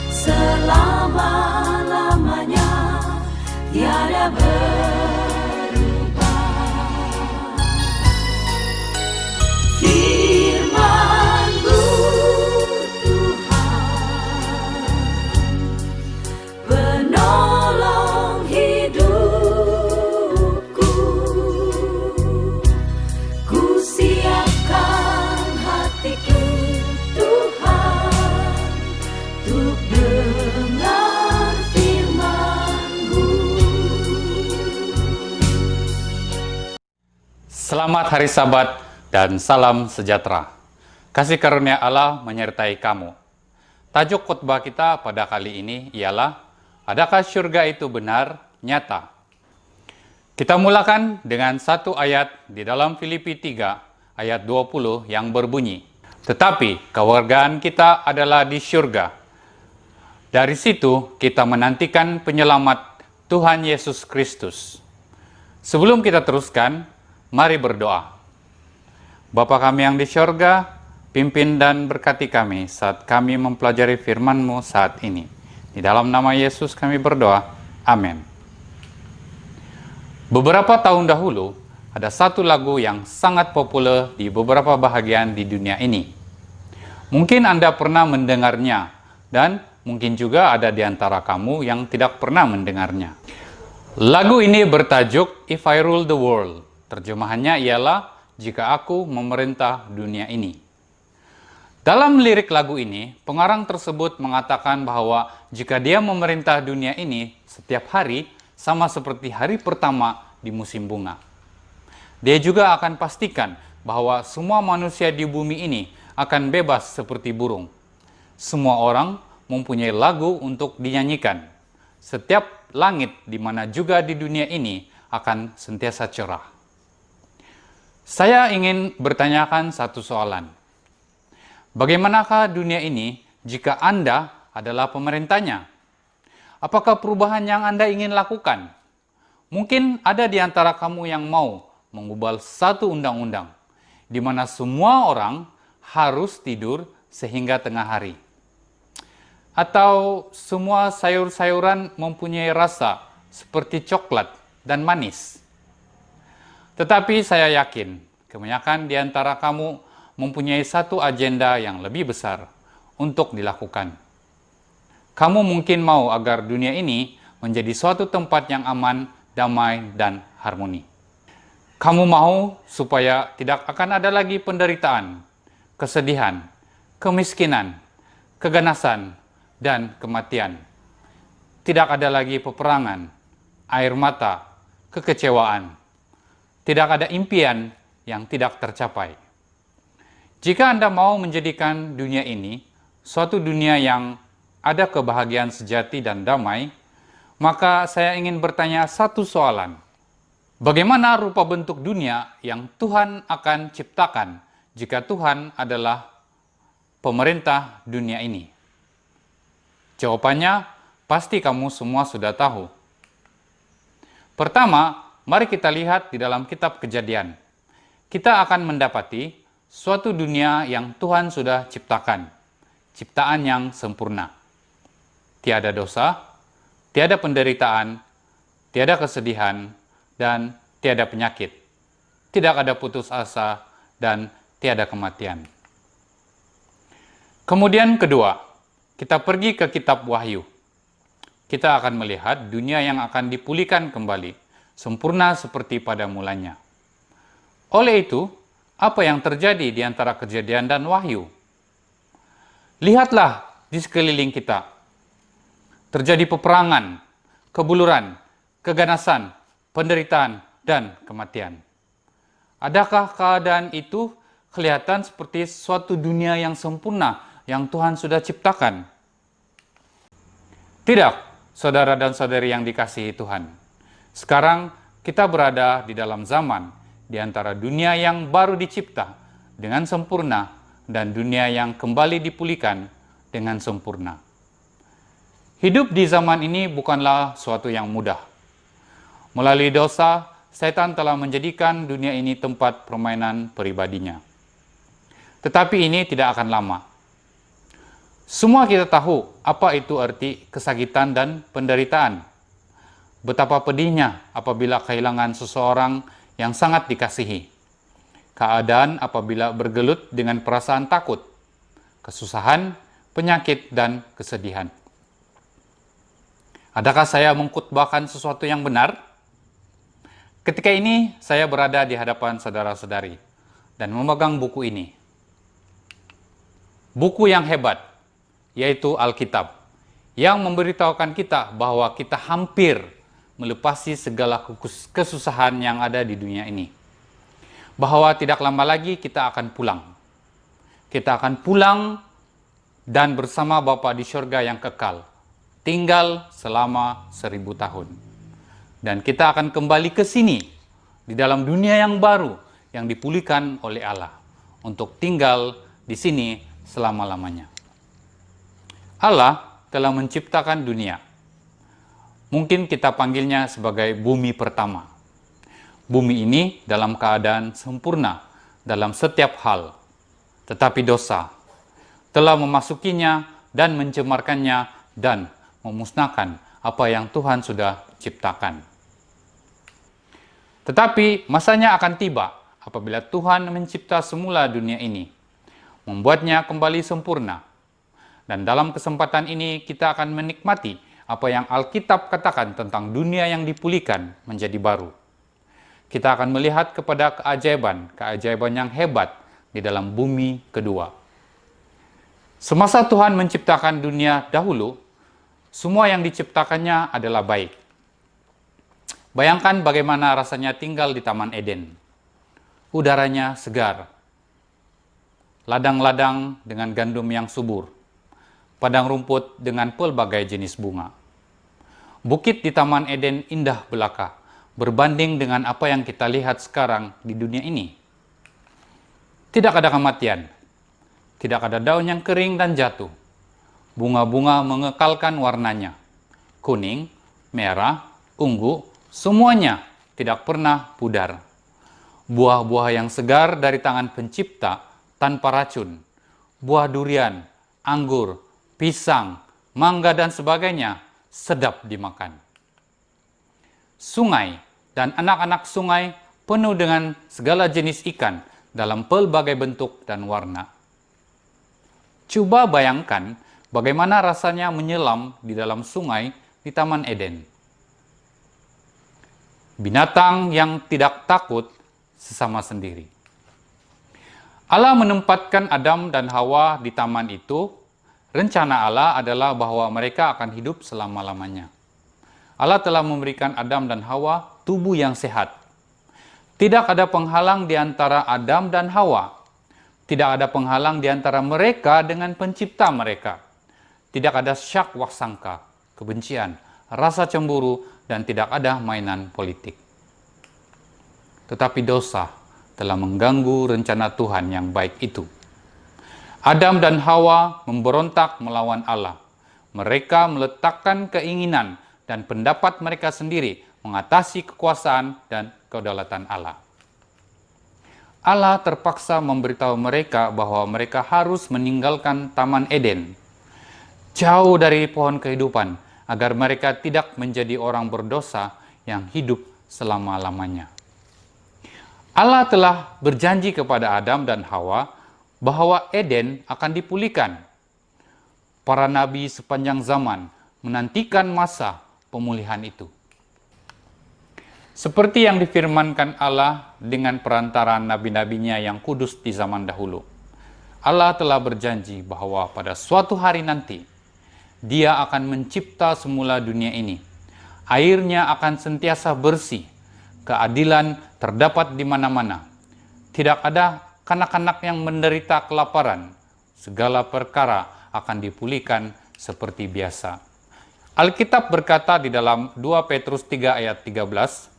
selama-lamanya tiada berubah. Firman-Mu penolong hidupku. Ku siapkan hatiku Tuhan untuk dengar firman-Mu. Selamat Hari Sabat dan salam sejahtera. Kasih karunia Allah menyertai kamu. Tajuk khotbah kita pada kali ini ialah, adakah surga itu benar, nyata? Kita mulakan dengan satu ayat di dalam Filipi 3 ayat 20 yang berbunyi, tetapi kewargaan kita adalah di surga. Dari situ kita menantikan penyelamat Tuhan Yesus Kristus. Sebelum kita teruskan, mari berdoa. Bapa kami yang di surga, pimpin dan berkati kami saat kami mempelajari firman-Mu saat ini. Di dalam nama Yesus kami berdoa. Amin. Beberapa tahun dahulu, ada satu lagu yang sangat populer di beberapa bahagian di dunia ini. Mungkin Anda pernah mendengarnya, dan mungkin juga ada di antara kamu yang tidak pernah mendengarnya. Lagu ini bertajuk If I Rule the World. Terjemahannya ialah, jika aku memerintah dunia ini. Dalam lirik lagu ini, pengarang tersebut mengatakan bahwa jika dia memerintah dunia ini setiap hari, sama seperti hari pertama di musim bunga. Dia juga akan pastikan bahwa semua manusia di bumi ini akan bebas seperti burung. Semua orang mempunyai lagu untuk dinyanyikan. Setiap langit di mana juga di dunia ini akan sentiasa cerah. Saya ingin bertanyakan satu soalan. Bagaimanakah dunia ini jika Anda adalah pemerintahnya? Apakah perubahan yang Anda ingin lakukan? Mungkin ada di antara kamu yang mau mengubah satu undang-undang, di mana semua orang harus tidur sehingga tengah hari. Atau semua sayur-sayuran mempunyai rasa seperti coklat dan manis. Tetapi saya yakin, kebanyakan di antara kamu mempunyai satu agenda yang lebih besar untuk dilakukan. Kamu mungkin mau agar dunia ini menjadi suatu tempat yang aman, damai, dan harmoni. Kamu mau supaya tidak akan ada lagi penderitaan, kesedihan, kemiskinan, keganasan, dan kematian. Tidak ada lagi peperangan, air mata, kekecewaan. Tidak ada impian yang tidak tercapai. Jika Anda mau menjadikan dunia ini suatu dunia yang ada kebahagiaan sejati dan damai, maka saya ingin bertanya satu soalan. Bagaimana rupa bentuk dunia yang Tuhan akan ciptakan jika Tuhan adalah pemerintah dunia ini? Jawabannya pasti kamu semua sudah tahu. Pertama, mari kita lihat di dalam kitab Kejadian. Kita akan mendapati suatu dunia yang Tuhan sudah ciptakan, ciptaan yang sempurna. Tiada dosa, tiada penderitaan, tiada kesedihan, dan tiada penyakit. Tidak ada putus asa, dan tiada kematian. Kemudian kedua, kita pergi ke kitab Wahyu. Kita akan melihat dunia yang akan dipulihkan kembali, sempurna seperti pada mulanya. Oleh itu, apa yang terjadi di antara Kejadian dan Wahyu? Lihatlah di sekeliling kita. Terjadi peperangan, kebuluran, keganasan, penderitaan, dan kematian. Adakah keadaan itu kelihatan seperti suatu dunia yang sempurna yang Tuhan sudah ciptakan? Tidak, saudara dan saudari yang dikasihi Tuhan. Sekarang kita berada di dalam zaman di antara dunia yang baru dicipta dengan sempurna dan dunia yang kembali dipulihkan dengan sempurna. Hidup di zaman ini bukanlah suatu yang mudah. Melalui dosa, setan telah menjadikan dunia ini tempat permainan pribadinya. Tetapi ini tidak akan lama. Semua kita tahu apa itu arti kesakitan dan penderitaan. Betapa pedihnya apabila kehilangan seseorang yang sangat dikasihi. Keadaan apabila bergelut dengan perasaan takut, kesusahan, penyakit, dan kesedihan. Adakah saya mengkhotbahkan sesuatu yang benar? Ketika ini saya berada di hadapan saudara-saudari dan memegang buku ini. Buku yang hebat, yaitu Alkitab, yang memberitahukan kita bahwa kita hampir melepasi segala kesusahan yang ada di dunia ini. Bahwa tidak lama lagi kita akan pulang. Kita akan pulang dan bersama Bapa di surga yang kekal, tinggal selama 1000 tahun. Dan kita akan kembali ke sini, di dalam dunia yang baru, yang dipulihkan oleh Allah, untuk tinggal di sini selama-lamanya. Allah telah menciptakan dunia. Mungkin kita panggilnya sebagai bumi pertama. Bumi ini dalam keadaan sempurna dalam setiap hal. Tetapi dosa telah memasukinya dan mencemarkannya dan memusnahkan apa yang Tuhan sudah ciptakan. Tetapi masanya akan tiba apabila Tuhan mencipta semula dunia ini, membuatnya kembali sempurna. Dan dalam kesempatan ini kita akan menikmati apa yang Alkitab katakan tentang dunia yang dipulihkan menjadi baru. Kita akan melihat kepada keajaiban yang hebat di dalam bumi kedua. Semasa Tuhan menciptakan dunia dahulu, semua yang diciptakannya adalah baik. Bayangkan bagaimana rasanya tinggal di Taman Eden. Udaranya segar, ladang-ladang dengan gandum yang subur, padang rumput dengan pelbagai jenis bunga. Bukit di Taman Eden indah belaka, berbanding dengan apa yang kita lihat sekarang di dunia ini. Tidak ada kematian, tidak ada daun yang kering dan jatuh. Bunga-bunga mengekalkan warnanya. Kuning, merah, ungu, semuanya tidak pernah pudar. Buah-buah yang segar dari tangan pencipta tanpa racun. Buah durian, anggur, pisang, mangga dan sebagainya sedap dimakan. Sungai dan anak-anak sungai penuh dengan segala jenis ikan dalam pelbagai bentuk dan warna. Coba bayangkan bagaimana rasanya menyelam di dalam sungai di Taman Eden. Binatang yang tidak takut sesama sendiri. Allah menempatkan Adam dan Hawa di taman itu. Rencana Allah adalah bahwa mereka akan hidup selama-lamanya. Allah telah memberikan Adam dan Hawa tubuh yang sehat. Tidak ada penghalang di antara Adam dan Hawa. Tidak ada penghalang di antara mereka dengan pencipta mereka. Tidak ada syak wasangka, kebencian, rasa cemburu, dan tidak ada mainan politik. Tetapi dosa telah mengganggu rencana Tuhan yang baik itu. Adam dan Hawa memberontak melawan Allah. Mereka meletakkan keinginan dan pendapat mereka sendiri mengatasi kekuasaan dan kedaulatan Allah. Allah terpaksa memberitahu mereka bahwa mereka harus meninggalkan Taman Eden, jauh dari pohon kehidupan, agar mereka tidak menjadi orang berdosa yang hidup selama-lamanya. Allah telah berjanji kepada Adam dan Hawa bahwa Eden akan dipulihkan. Para nabi sepanjang zaman menantikan masa pemulihan itu. Seperti yang difirmankan Allah dengan perantaraan nabi-nabinya yang kudus di zaman dahulu. Allah telah berjanji bahwa pada suatu hari nanti, Dia akan mencipta semula dunia ini. Airnya akan sentiasa bersih. Keadilan terdapat di mana-mana. Tidak ada kanak-kanak yang menderita kelaparan. Segala perkara akan dipulihkan seperti biasa. Alkitab berkata di dalam 2 Petrus 3 ayat 13,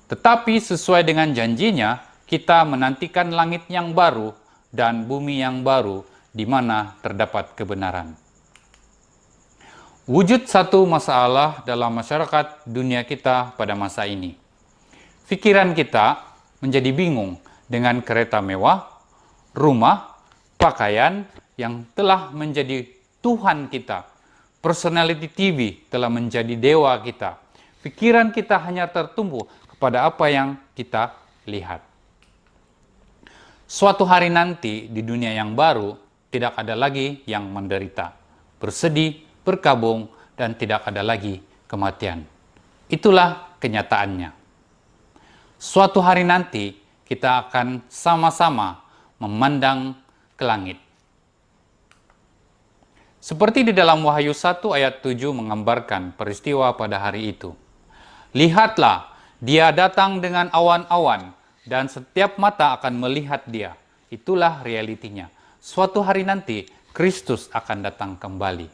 tetapi sesuai dengan janjinya, kita menantikan langit yang baru dan bumi yang baru di mana terdapat kebenaran. Wujud satu masalah dalam masyarakat dunia kita pada masa ini. Pikiran kita menjadi bingung dengan kereta mewah, rumah, pakaian yang telah menjadi Tuhan kita. Personality TV telah menjadi dewa kita. Pikiran kita hanya tertumpu kepada apa yang kita lihat. Suatu hari nanti di dunia yang baru, tidak ada lagi yang menderita, bersedih, berkabung, dan tidak ada lagi kematian. Itulah kenyataannya. Suatu hari nanti, kita akan sama-sama memandang ke langit. Seperti di dalam Wahyu 1 ayat 7 menggambarkan peristiwa pada hari itu. Lihatlah, Dia datang dengan awan-awan, dan setiap mata akan melihat Dia. Itulah realitinya. Suatu hari nanti, Kristus akan datang kembali.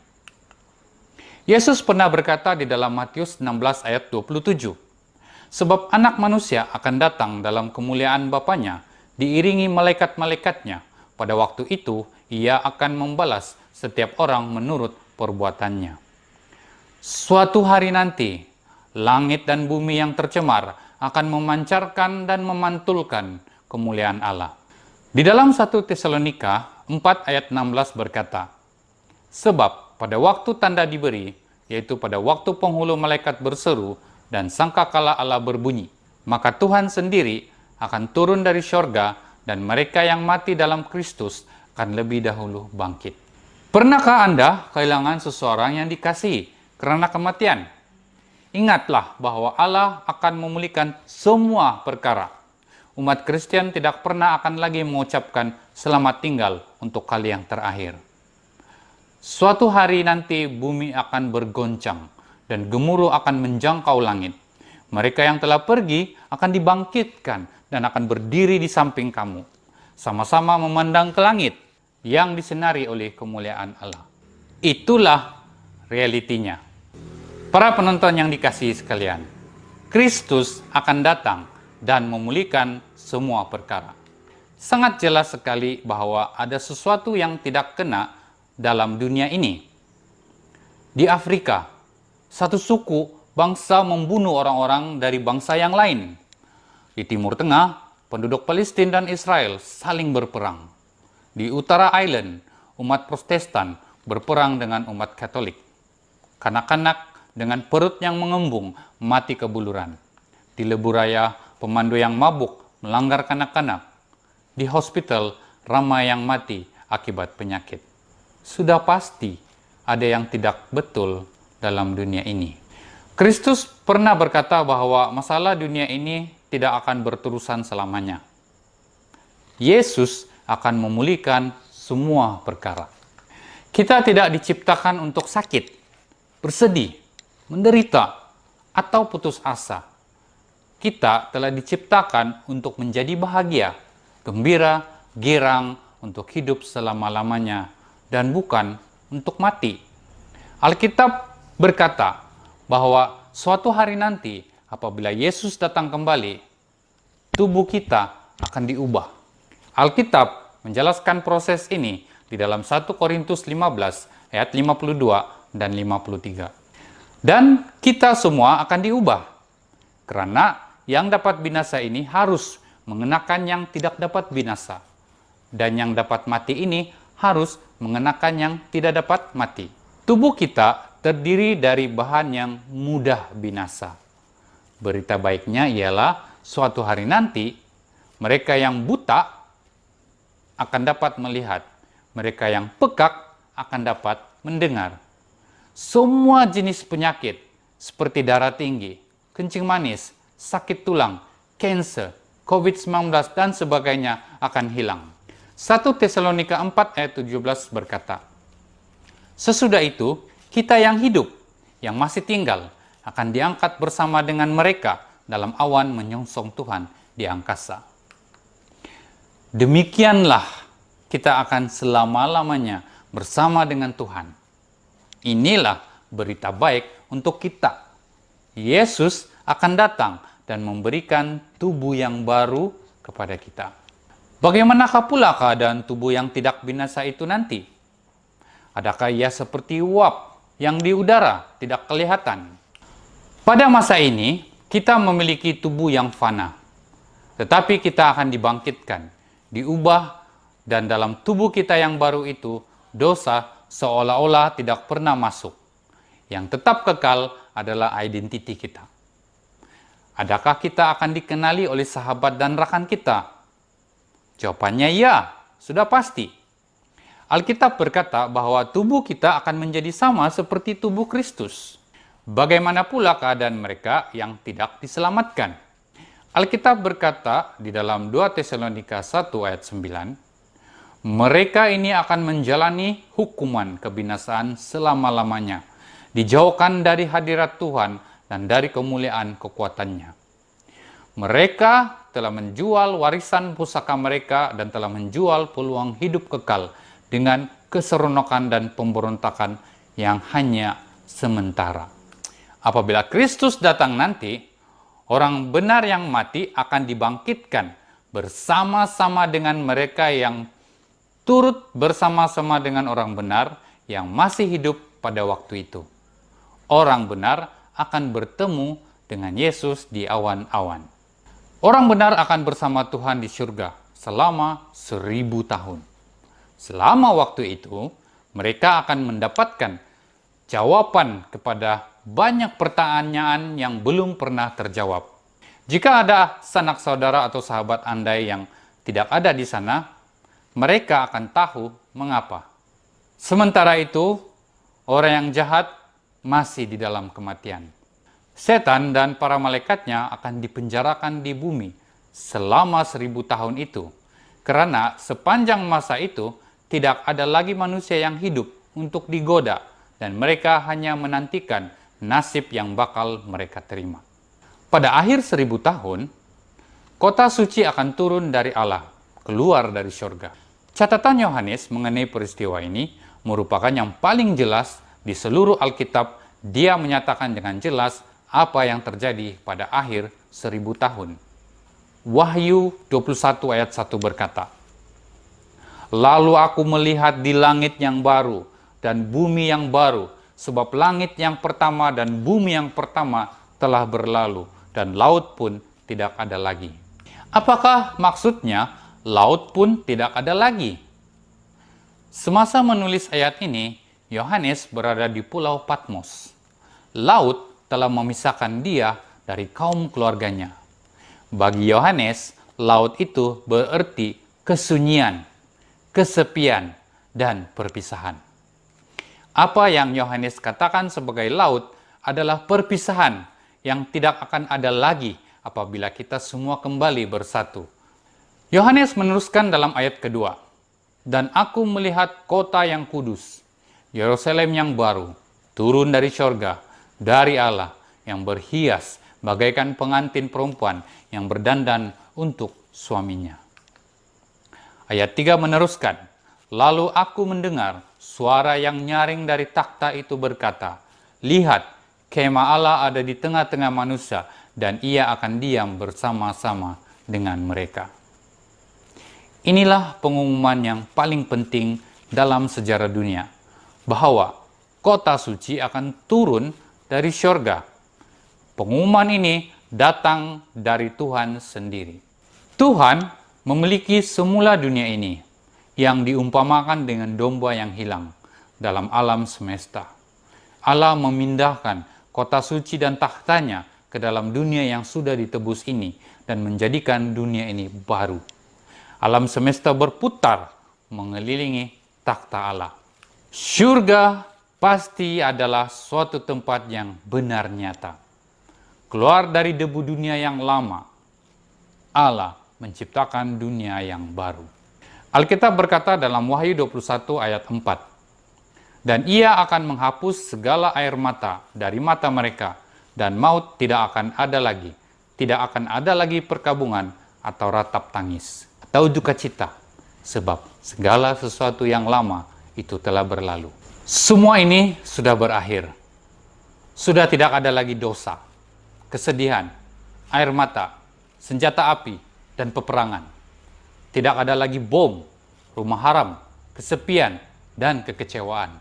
Yesus pernah berkata di dalam Matius 16 ayat 27, sebab anak manusia akan datang dalam kemuliaan Bapanya, diiringi malaikat-malaikatnya. Pada waktu itu, Ia akan membalas setiap orang menurut perbuatannya. Suatu hari nanti, langit dan bumi yang tercemar akan memancarkan dan memantulkan kemuliaan Allah. Di dalam 1 Tesalonika 4 ayat 16 berkata, sebab pada waktu tanda diberi, yaitu pada waktu penghulu malaikat berseru dan sangkakala Allah berbunyi, maka Tuhan sendiri akan turun dari syurga dan mereka yang mati dalam Kristus akan lebih dahulu bangkit. Pernahkah Anda kehilangan seseorang yang dikasihi karena kematian? Ingatlah bahwa Allah akan memulihkan semua perkara. Umat Kristen tidak pernah akan lagi mengucapkan selamat tinggal untuk kali yang terakhir. Suatu hari nanti bumi akan bergoncang dan gemuruh akan menjangkau langit. Mereka yang telah pergi akan dibangkitkan dan akan berdiri di samping kamu, sama-sama memandang ke langit yang disinari oleh kemuliaan Allah. Itulah realitinya. Para penonton yang dikasihi sekalian, Kristus akan datang dan memulihkan semua perkara. Sangat jelas sekali bahwa ada sesuatu yang tidak kena dalam dunia ini. Di Afrika, satu suku bangsa membunuh orang-orang dari bangsa yang lain. Di Timur Tengah, penduduk Palestina dan Israel saling berperang. Di Utara Ireland, umat Protestan berperang dengan umat Katolik. Kanak-kanak dengan perut yang mengembung mati kebuluran. Di Leburaya, pemandu yang mabuk melanggar kanak-kanak. Di hospital, ramai yang mati akibat penyakit. Sudah pasti ada yang tidak betul dalam dunia ini. Kristus pernah berkata bahwa masalah dunia ini tidak akan berterusan selamanya. Yesus akan memulihkan semua perkara. Kita tidak diciptakan untuk sakit, bersedih, menderita, atau putus asa. Kita telah diciptakan untuk menjadi bahagia, gembira, girang, untuk hidup selama-lamanya, dan bukan untuk mati. Alkitab berkata bahwa suatu hari nanti apabila Yesus datang kembali, tubuh kita akan diubah. Alkitab menjelaskan proses ini di dalam 1 Korintus 15 ayat 52 dan 53. Dan kita semua akan diubah. Karena yang dapat binasa ini harus mengenakan yang tidak dapat binasa. Dan yang dapat mati ini harus mengenakan yang tidak dapat mati. Tubuh kita terdiri dari bahan yang mudah binasa. Berita baiknya ialah suatu hari nanti mereka yang buta akan dapat melihat, mereka yang pekak akan dapat mendengar. Semua jenis penyakit seperti darah tinggi, kencing manis, sakit tulang, kanker, COVID-19 dan sebagainya akan hilang. 1 Tesalonika 4 ayat 17 berkata, sesudah itu, kita yang hidup, yang masih tinggal, akan diangkat bersama dengan mereka dalam awan menyongsong Tuhan di angkasa. Demikianlah kita akan selama-lamanya bersama dengan Tuhan. Inilah berita baik untuk kita. Yesus akan datang dan memberikan tubuh yang baru kepada kita. Bagaimanakah pula keadaan tubuh yang tidak binasa itu nanti? Adakah ia seperti uap yang di udara tidak kelihatan? Pada masa ini, kita memiliki tubuh yang fana. Tetapi kita akan dibangkitkan, diubah, dan dalam tubuh kita yang baru itu, dosa seolah-olah tidak pernah masuk. Yang tetap kekal adalah identiti kita. Adakah kita akan dikenali oleh sahabat dan rekan kita? Jawabannya ya, sudah pasti. Alkitab berkata bahwa tubuh kita akan menjadi sama seperti tubuh Kristus. Bagaimana pula keadaan mereka yang tidak diselamatkan? Alkitab berkata di dalam 2 Tesalonika 1 ayat 9, mereka ini akan menjalani hukuman kebinasaan selama-lamanya, dijauhkan dari hadirat Tuhan dan dari kemuliaan kekuatannya. Mereka telah menjual warisan pusaka mereka dan telah menjual peluang hidup kekal dengan keseronokan dan pemberontakan yang hanya sementara. Apabila Kristus datang nanti, orang benar yang mati akan dibangkitkan bersama-sama dengan mereka yang turut bersama-sama dengan orang benar yang masih hidup pada waktu itu. Orang benar akan bertemu dengan Yesus di awan-awan. Orang benar akan bersama Tuhan di surga selama 1000 tahun. Selama waktu itu, mereka akan mendapatkan jawaban kepada banyak pertanyaan yang belum pernah terjawab. Jika ada sanak saudara atau sahabat Anda yang tidak ada di sana, mereka akan tahu mengapa. Sementara itu, orang yang jahat masih di dalam kematian. Setan dan para malaikatnya akan dipenjarakan di bumi selama 1000 tahun itu. Karena sepanjang masa itu, tidak ada lagi manusia yang hidup untuk digoda, dan mereka hanya menantikan nasib yang bakal mereka terima. Pada akhir 1000 tahun, kota suci akan turun dari Allah, keluar dari surga. Catatan Yohanes mengenai peristiwa ini merupakan yang paling jelas di seluruh Alkitab. Dia menyatakan dengan jelas apa yang terjadi pada akhir 1000 tahun. Wahyu 21 ayat 1 berkata, "Lalu aku melihat di langit yang baru dan bumi yang baru, sebab langit yang pertama dan bumi yang pertama telah berlalu, dan laut pun tidak ada lagi." Apakah maksudnya laut pun tidak ada lagi? Semasa menulis ayat ini, Yohanes berada di Pulau Patmos. Laut telah memisahkan dia dari kaum keluarganya. Bagi Yohanes, laut itu berarti kesunyian, kesepian, dan perpisahan. Apa yang Yohanes katakan sebagai laut adalah perpisahan yang tidak akan ada lagi apabila kita semua kembali bersatu. Yohanes meneruskan dalam ayat kedua, "Dan aku melihat kota yang kudus, Yerusalem yang baru, turun dari surga, dari Allah, yang berhias bagaikan pengantin perempuan yang berdandan untuk suaminya." Ayat 3 meneruskan, "Lalu aku mendengar suara yang nyaring dari takhta itu berkata, 'Lihat, kemah Allah ada di tengah-tengah manusia, dan ia akan diam bersama-sama dengan mereka.'" Inilah pengumuman yang paling penting dalam sejarah dunia, bahwa kota suci akan turun dari surga. Pengumuman ini datang dari Tuhan sendiri. Tuhan memiliki semula dunia ini yang diumpamakan dengan domba yang hilang dalam alam semesta. Allah memindahkan kota suci dan takhtanya ke dalam dunia yang sudah ditebus ini dan menjadikan dunia ini baru. Alam semesta berputar mengelilingi takhta Allah. Surga pasti adalah suatu tempat yang benar nyata. Keluar dari debu dunia yang lama, Allah menciptakan dunia yang baru. Alkitab berkata dalam Wahyu 21 ayat 4, "Dan ia akan menghapus segala air mata dari mata mereka, dan maut tidak akan ada lagi. Tidak akan ada lagi perkabungan atau ratap tangis, atau duka cita, sebab segala sesuatu yang lama itu telah berlalu." Semua ini sudah berakhir. Sudah tidak ada lagi dosa, kesedihan, air mata, senjata api, dan peperangan. Tidak ada lagi bom, rumah haram, kesepian, dan kekecewaan.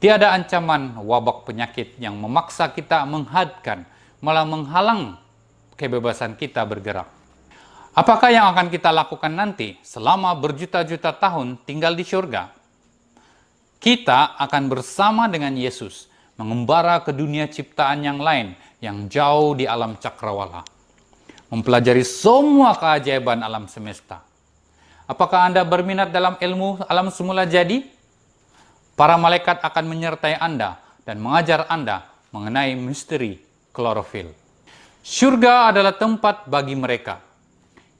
Tiada ancaman wabak penyakit yang memaksa kita menghadkan, malah menghalang kebebasan kita bergerak. Apakah yang akan kita lakukan nanti selama berjuta-juta tahun tinggal di surga? Kita akan bersama dengan Yesus mengembara ke dunia ciptaan yang lain yang jauh di alam cakrawala, mempelajari semua keajaiban alam semesta. Apakah Anda berminat dalam ilmu alam semula jadi? Para malaikat akan menyertai Anda dan mengajar Anda mengenai misteri klorofil. Surga adalah tempat bagi mereka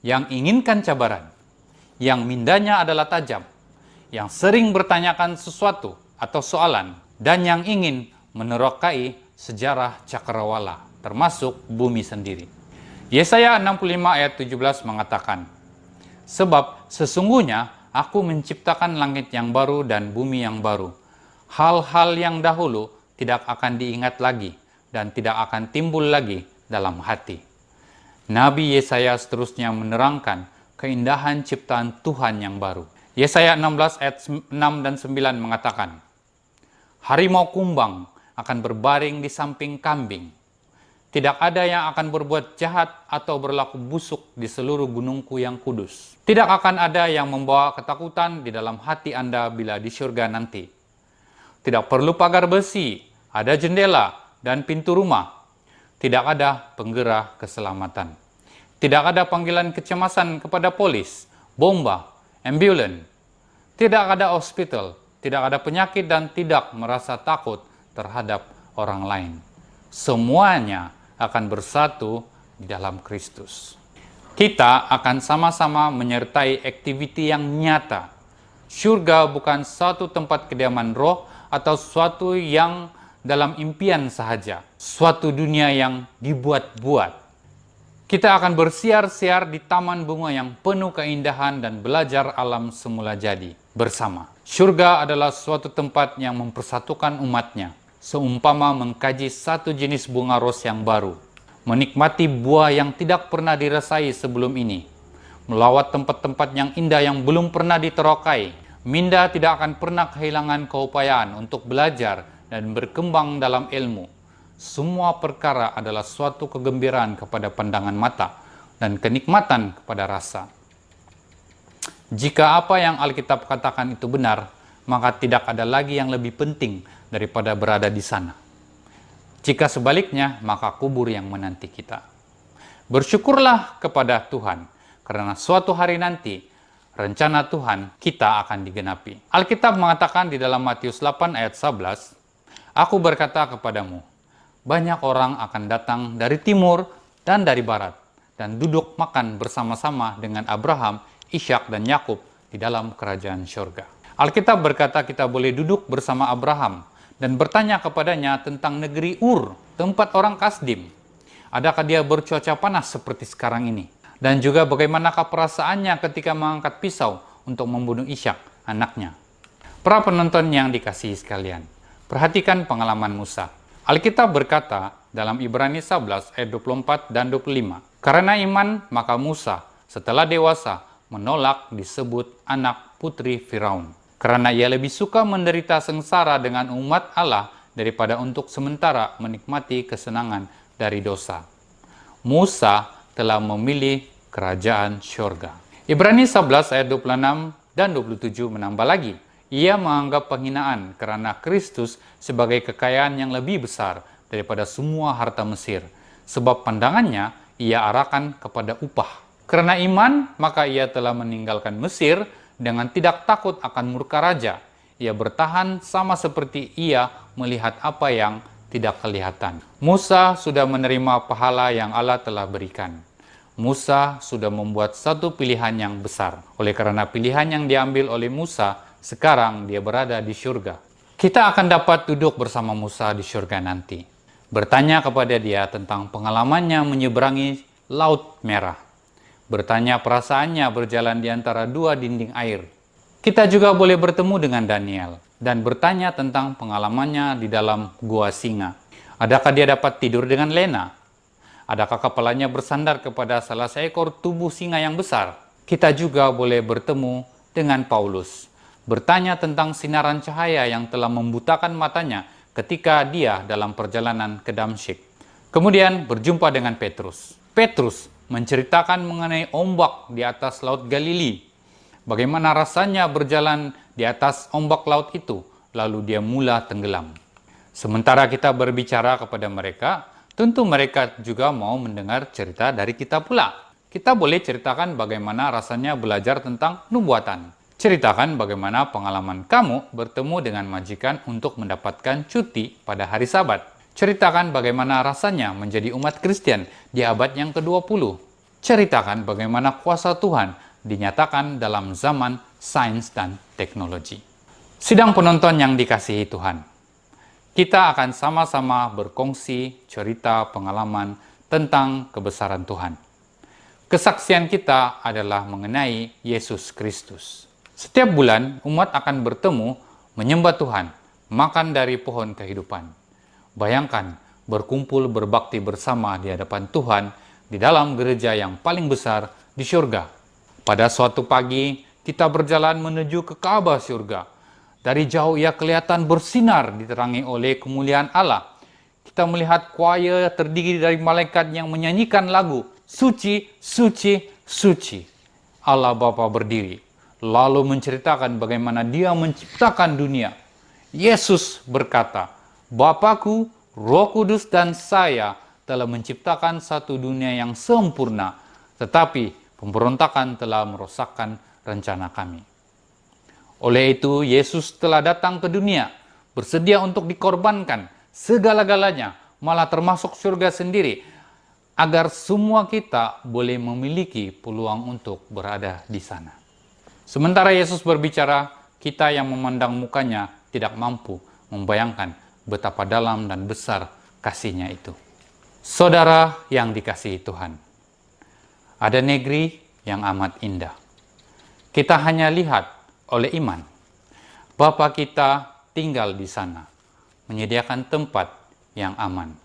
yang inginkan cabaran, yang mindanya adalah tajam, yang sering bertanyakan sesuatu atau soalan, dan yang ingin menerokai sejarah cakrawala, termasuk bumi sendiri. Yesaya 65 ayat 17 mengatakan, "Sebab sesungguhnya aku menciptakan langit yang baru dan bumi yang baru. Hal-hal yang dahulu tidak akan diingat lagi dan tidak akan timbul lagi dalam hati." Nabi Yesaya seterusnya menerangkan keindahan ciptaan Tuhan yang baru. Yesaya 16 ayat 6 dan 9 mengatakan, "Harimau kumbang akan berbaring di samping kambing. Tidak ada yang akan berbuat jahat atau berlaku busuk di seluruh gunungku yang kudus. Tidak akan ada yang membawa ketakutan di dalam hati Anda bila di surga nanti. Tidak perlu pagar besi, ada jendela dan pintu rumah. Tidak ada penggera keselamatan. Tidak ada panggilan kecemasan kepada polis, bomba, ambulan. Tidak ada hospital, tidak ada penyakit, dan tidak merasa takut terhadap orang lain. Semuanya akan bersatu di dalam Kristus. Kita akan sama-sama menyertai aktiviti yang nyata, Syurga bukan suatu tempat kediaman roh atau suatu yang dalam impian sahaja, suatu dunia yang dibuat-buat. Kita akan bersiar-siar di taman bunga yang penuh keindahan dan belajar alam semula jadi bersama. Syurga adalah suatu tempat yang mempersatukan umatnya, seumpama mengkaji satu jenis bunga ros yang baru, menikmati buah yang tidak pernah dirasai sebelum ini, melawat tempat-tempat yang indah yang belum pernah diterokai. Minda tidak akan pernah kehilangan keupayaan untuk belajar dan berkembang dalam ilmu. Semua perkara adalah suatu kegembiraan kepada pandangan mata dan kenikmatan kepada rasa. Jika apa yang Alkitab katakan itu benar, maka tidak ada lagi yang lebih penting daripada berada di sana. Jika sebaliknya, maka kubur yang menanti kita. Bersyukurlah kepada Tuhan, karena suatu hari nanti, rencana Tuhan kita akan digenapi. Alkitab mengatakan di dalam Matius 8 ayat 11, "Aku berkata kepadamu, banyak orang akan datang dari timur dan dari barat, dan duduk makan bersama-sama dengan Abraham, Ishak, dan Yakub di dalam kerajaan surga." Alkitab berkata kita boleh duduk bersama Abraham dan bertanya kepadanya tentang negeri Ur, tempat orang Kasdim. Adakah dia bercuaca panas seperti sekarang ini? Dan juga bagaimanakah perasaannya ketika mengangkat pisau untuk membunuh Ishak, anaknya. Para penonton yang dikasihi sekalian, perhatikan pengalaman Musa. Alkitab berkata dalam Ibrani 11 ayat 24 dan 25, "Karena iman, maka Musa setelah dewasa menolak disebut anak putri Firaun. Karena ia lebih suka menderita sengsara dengan umat Allah daripada untuk sementara menikmati kesenangan dari dosa." Musa telah memilih kerajaan syurga. Ibrani 11 ayat 26 dan 27 menambah lagi. Ia menganggap penghinaan karena Kristus sebagai kekayaan yang lebih besar daripada semua harta Mesir, sebab pandangannya ia arahkan kepada upah. Karena iman, maka ia telah meninggalkan Mesir dengan tidak takut akan murka raja. Ia bertahan sama seperti ia melihat apa yang tidak kelihatan. Musa sudah menerima pahala yang Allah telah berikan. Musa sudah membuat satu pilihan yang besar. Oleh karena pilihan yang diambil oleh Musa, sekarang dia berada di surga. Kita akan dapat duduk bersama Musa di surga nanti. Bertanya kepada dia tentang pengalamannya menyeberangi Laut Merah. Bertanya perasaannya berjalan di antara dua dinding air. Kita juga boleh bertemu dengan Daniel dan bertanya tentang pengalamannya di dalam gua singa. Adakah dia dapat tidur dengan lena? Adakah kepalanya bersandar kepada salah seekor tubuh singa yang besar? Kita juga boleh bertemu dengan Paulus, bertanya tentang sinaran cahaya yang telah membutakan matanya ketika dia dalam perjalanan ke Damsyik. Kemudian berjumpa dengan Petrus. Petrus menceritakan mengenai ombak di atas Laut Galili. Bagaimana rasanya berjalan di atas ombak laut itu, lalu dia mula tenggelam. Sementara kita berbicara kepada mereka, tentu mereka juga mau mendengar cerita dari kita pula. Kita boleh ceritakan bagaimana rasanya belajar tentang nubuatan. Ceritakan bagaimana pengalaman kamu bertemu dengan majikan untuk mendapatkan cuti pada hari Sabat. Ceritakan bagaimana rasanya menjadi umat Kristen di abad yang ke-20. Ceritakan bagaimana kuasa Tuhan dinyatakan dalam zaman sains dan teknologi. Sidang penonton yang dikasihi Tuhan, kita akan sama-sama berkongsi cerita pengalaman tentang kebesaran Tuhan. Kesaksian kita adalah mengenai Yesus Kristus. Setiap bulan, umat akan bertemu, menyembah Tuhan, makan dari pohon kehidupan. Bayangkan, berkumpul berbakti bersama di hadapan Tuhan di dalam gereja yang paling besar di surga. Pada suatu pagi, kita berjalan menuju ke Ka'bah surga. Dari jauh ia kelihatan bersinar diterangi oleh kemuliaan Allah. Kita melihat choir terdiri dari malaikat yang menyanyikan lagu, "Suci, suci, suci." Allah Bapa berdiri, lalu menceritakan bagaimana dia menciptakan dunia. Yesus berkata, "Bapakku, Roh Kudus dan saya telah menciptakan satu dunia yang sempurna, tetapi pemberontakan telah merosakkan rencana kami." Oleh itu, Yesus telah datang ke dunia, bersedia untuk dikorbankan segala-galanya, malah termasuk surga sendiri, agar semua kita boleh memiliki peluang untuk berada di sana. Sementara Yesus berbicara, kita yang memandang mukanya tidak mampu membayangkan betapa dalam dan besar kasih-Nya itu. Saudara yang dikasihi Tuhan, ada negeri yang amat indah. Kita hanya lihat oleh iman. Bapa kita tinggal di sana, menyediakan tempat yang aman.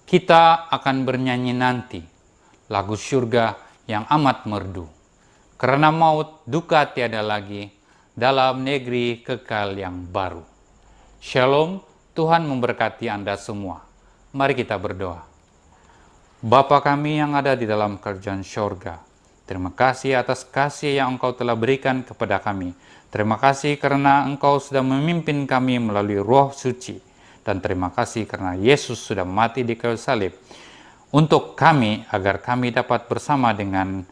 Kita akan bernyanyi nanti lagu surga yang amat merdu. Karena maut, duka tiada lagi dalam negeri kekal yang baru. Shalom, Tuhan memberkati Anda semua. Mari kita berdoa. Bapa kami yang ada di dalam kerajaan sorga, terima kasih atas kasih yang Engkau telah berikan kepada kami. Terima kasih karena Engkau sudah memimpin kami melalui Roh Suci. Dan terima kasih karena Yesus sudah mati di kayu salib untuk kami agar kami dapat bersama dengan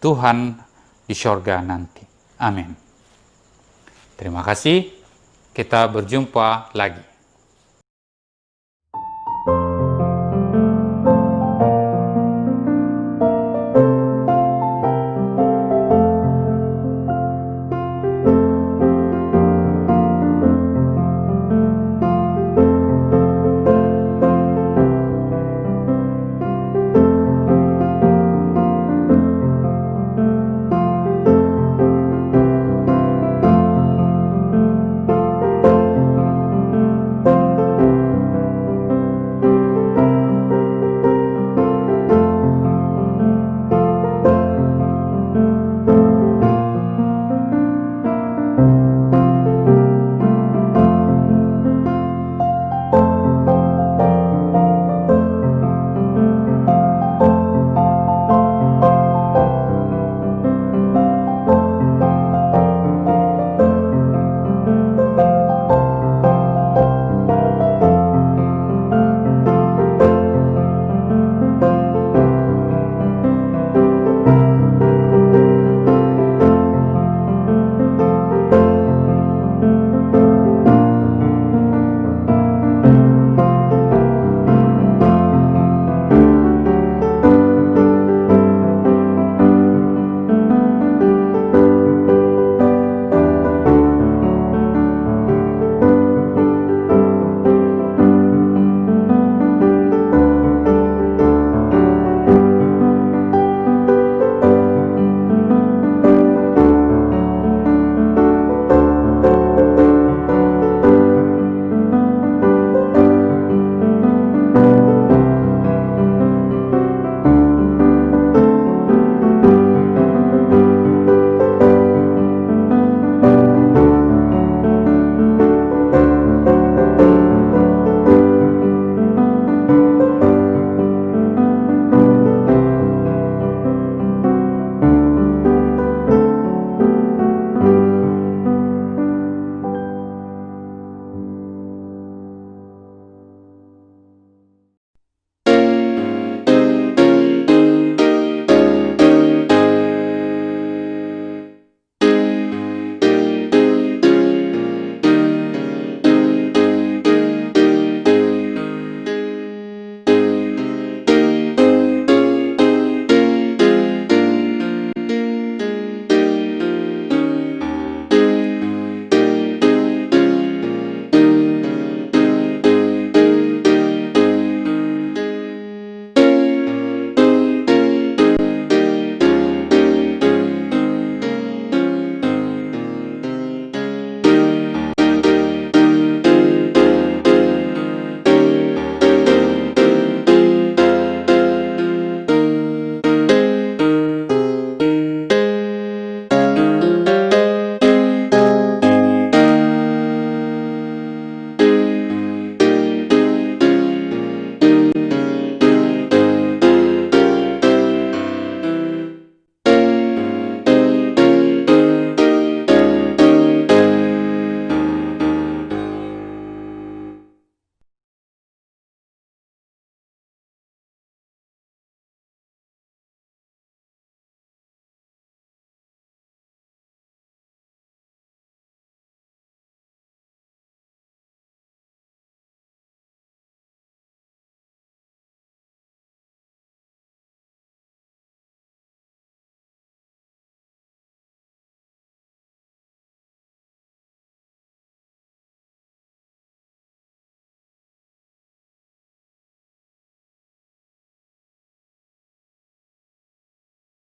Tuhan di sorga nanti. Amin. Terima kasih. Kita berjumpa lagi.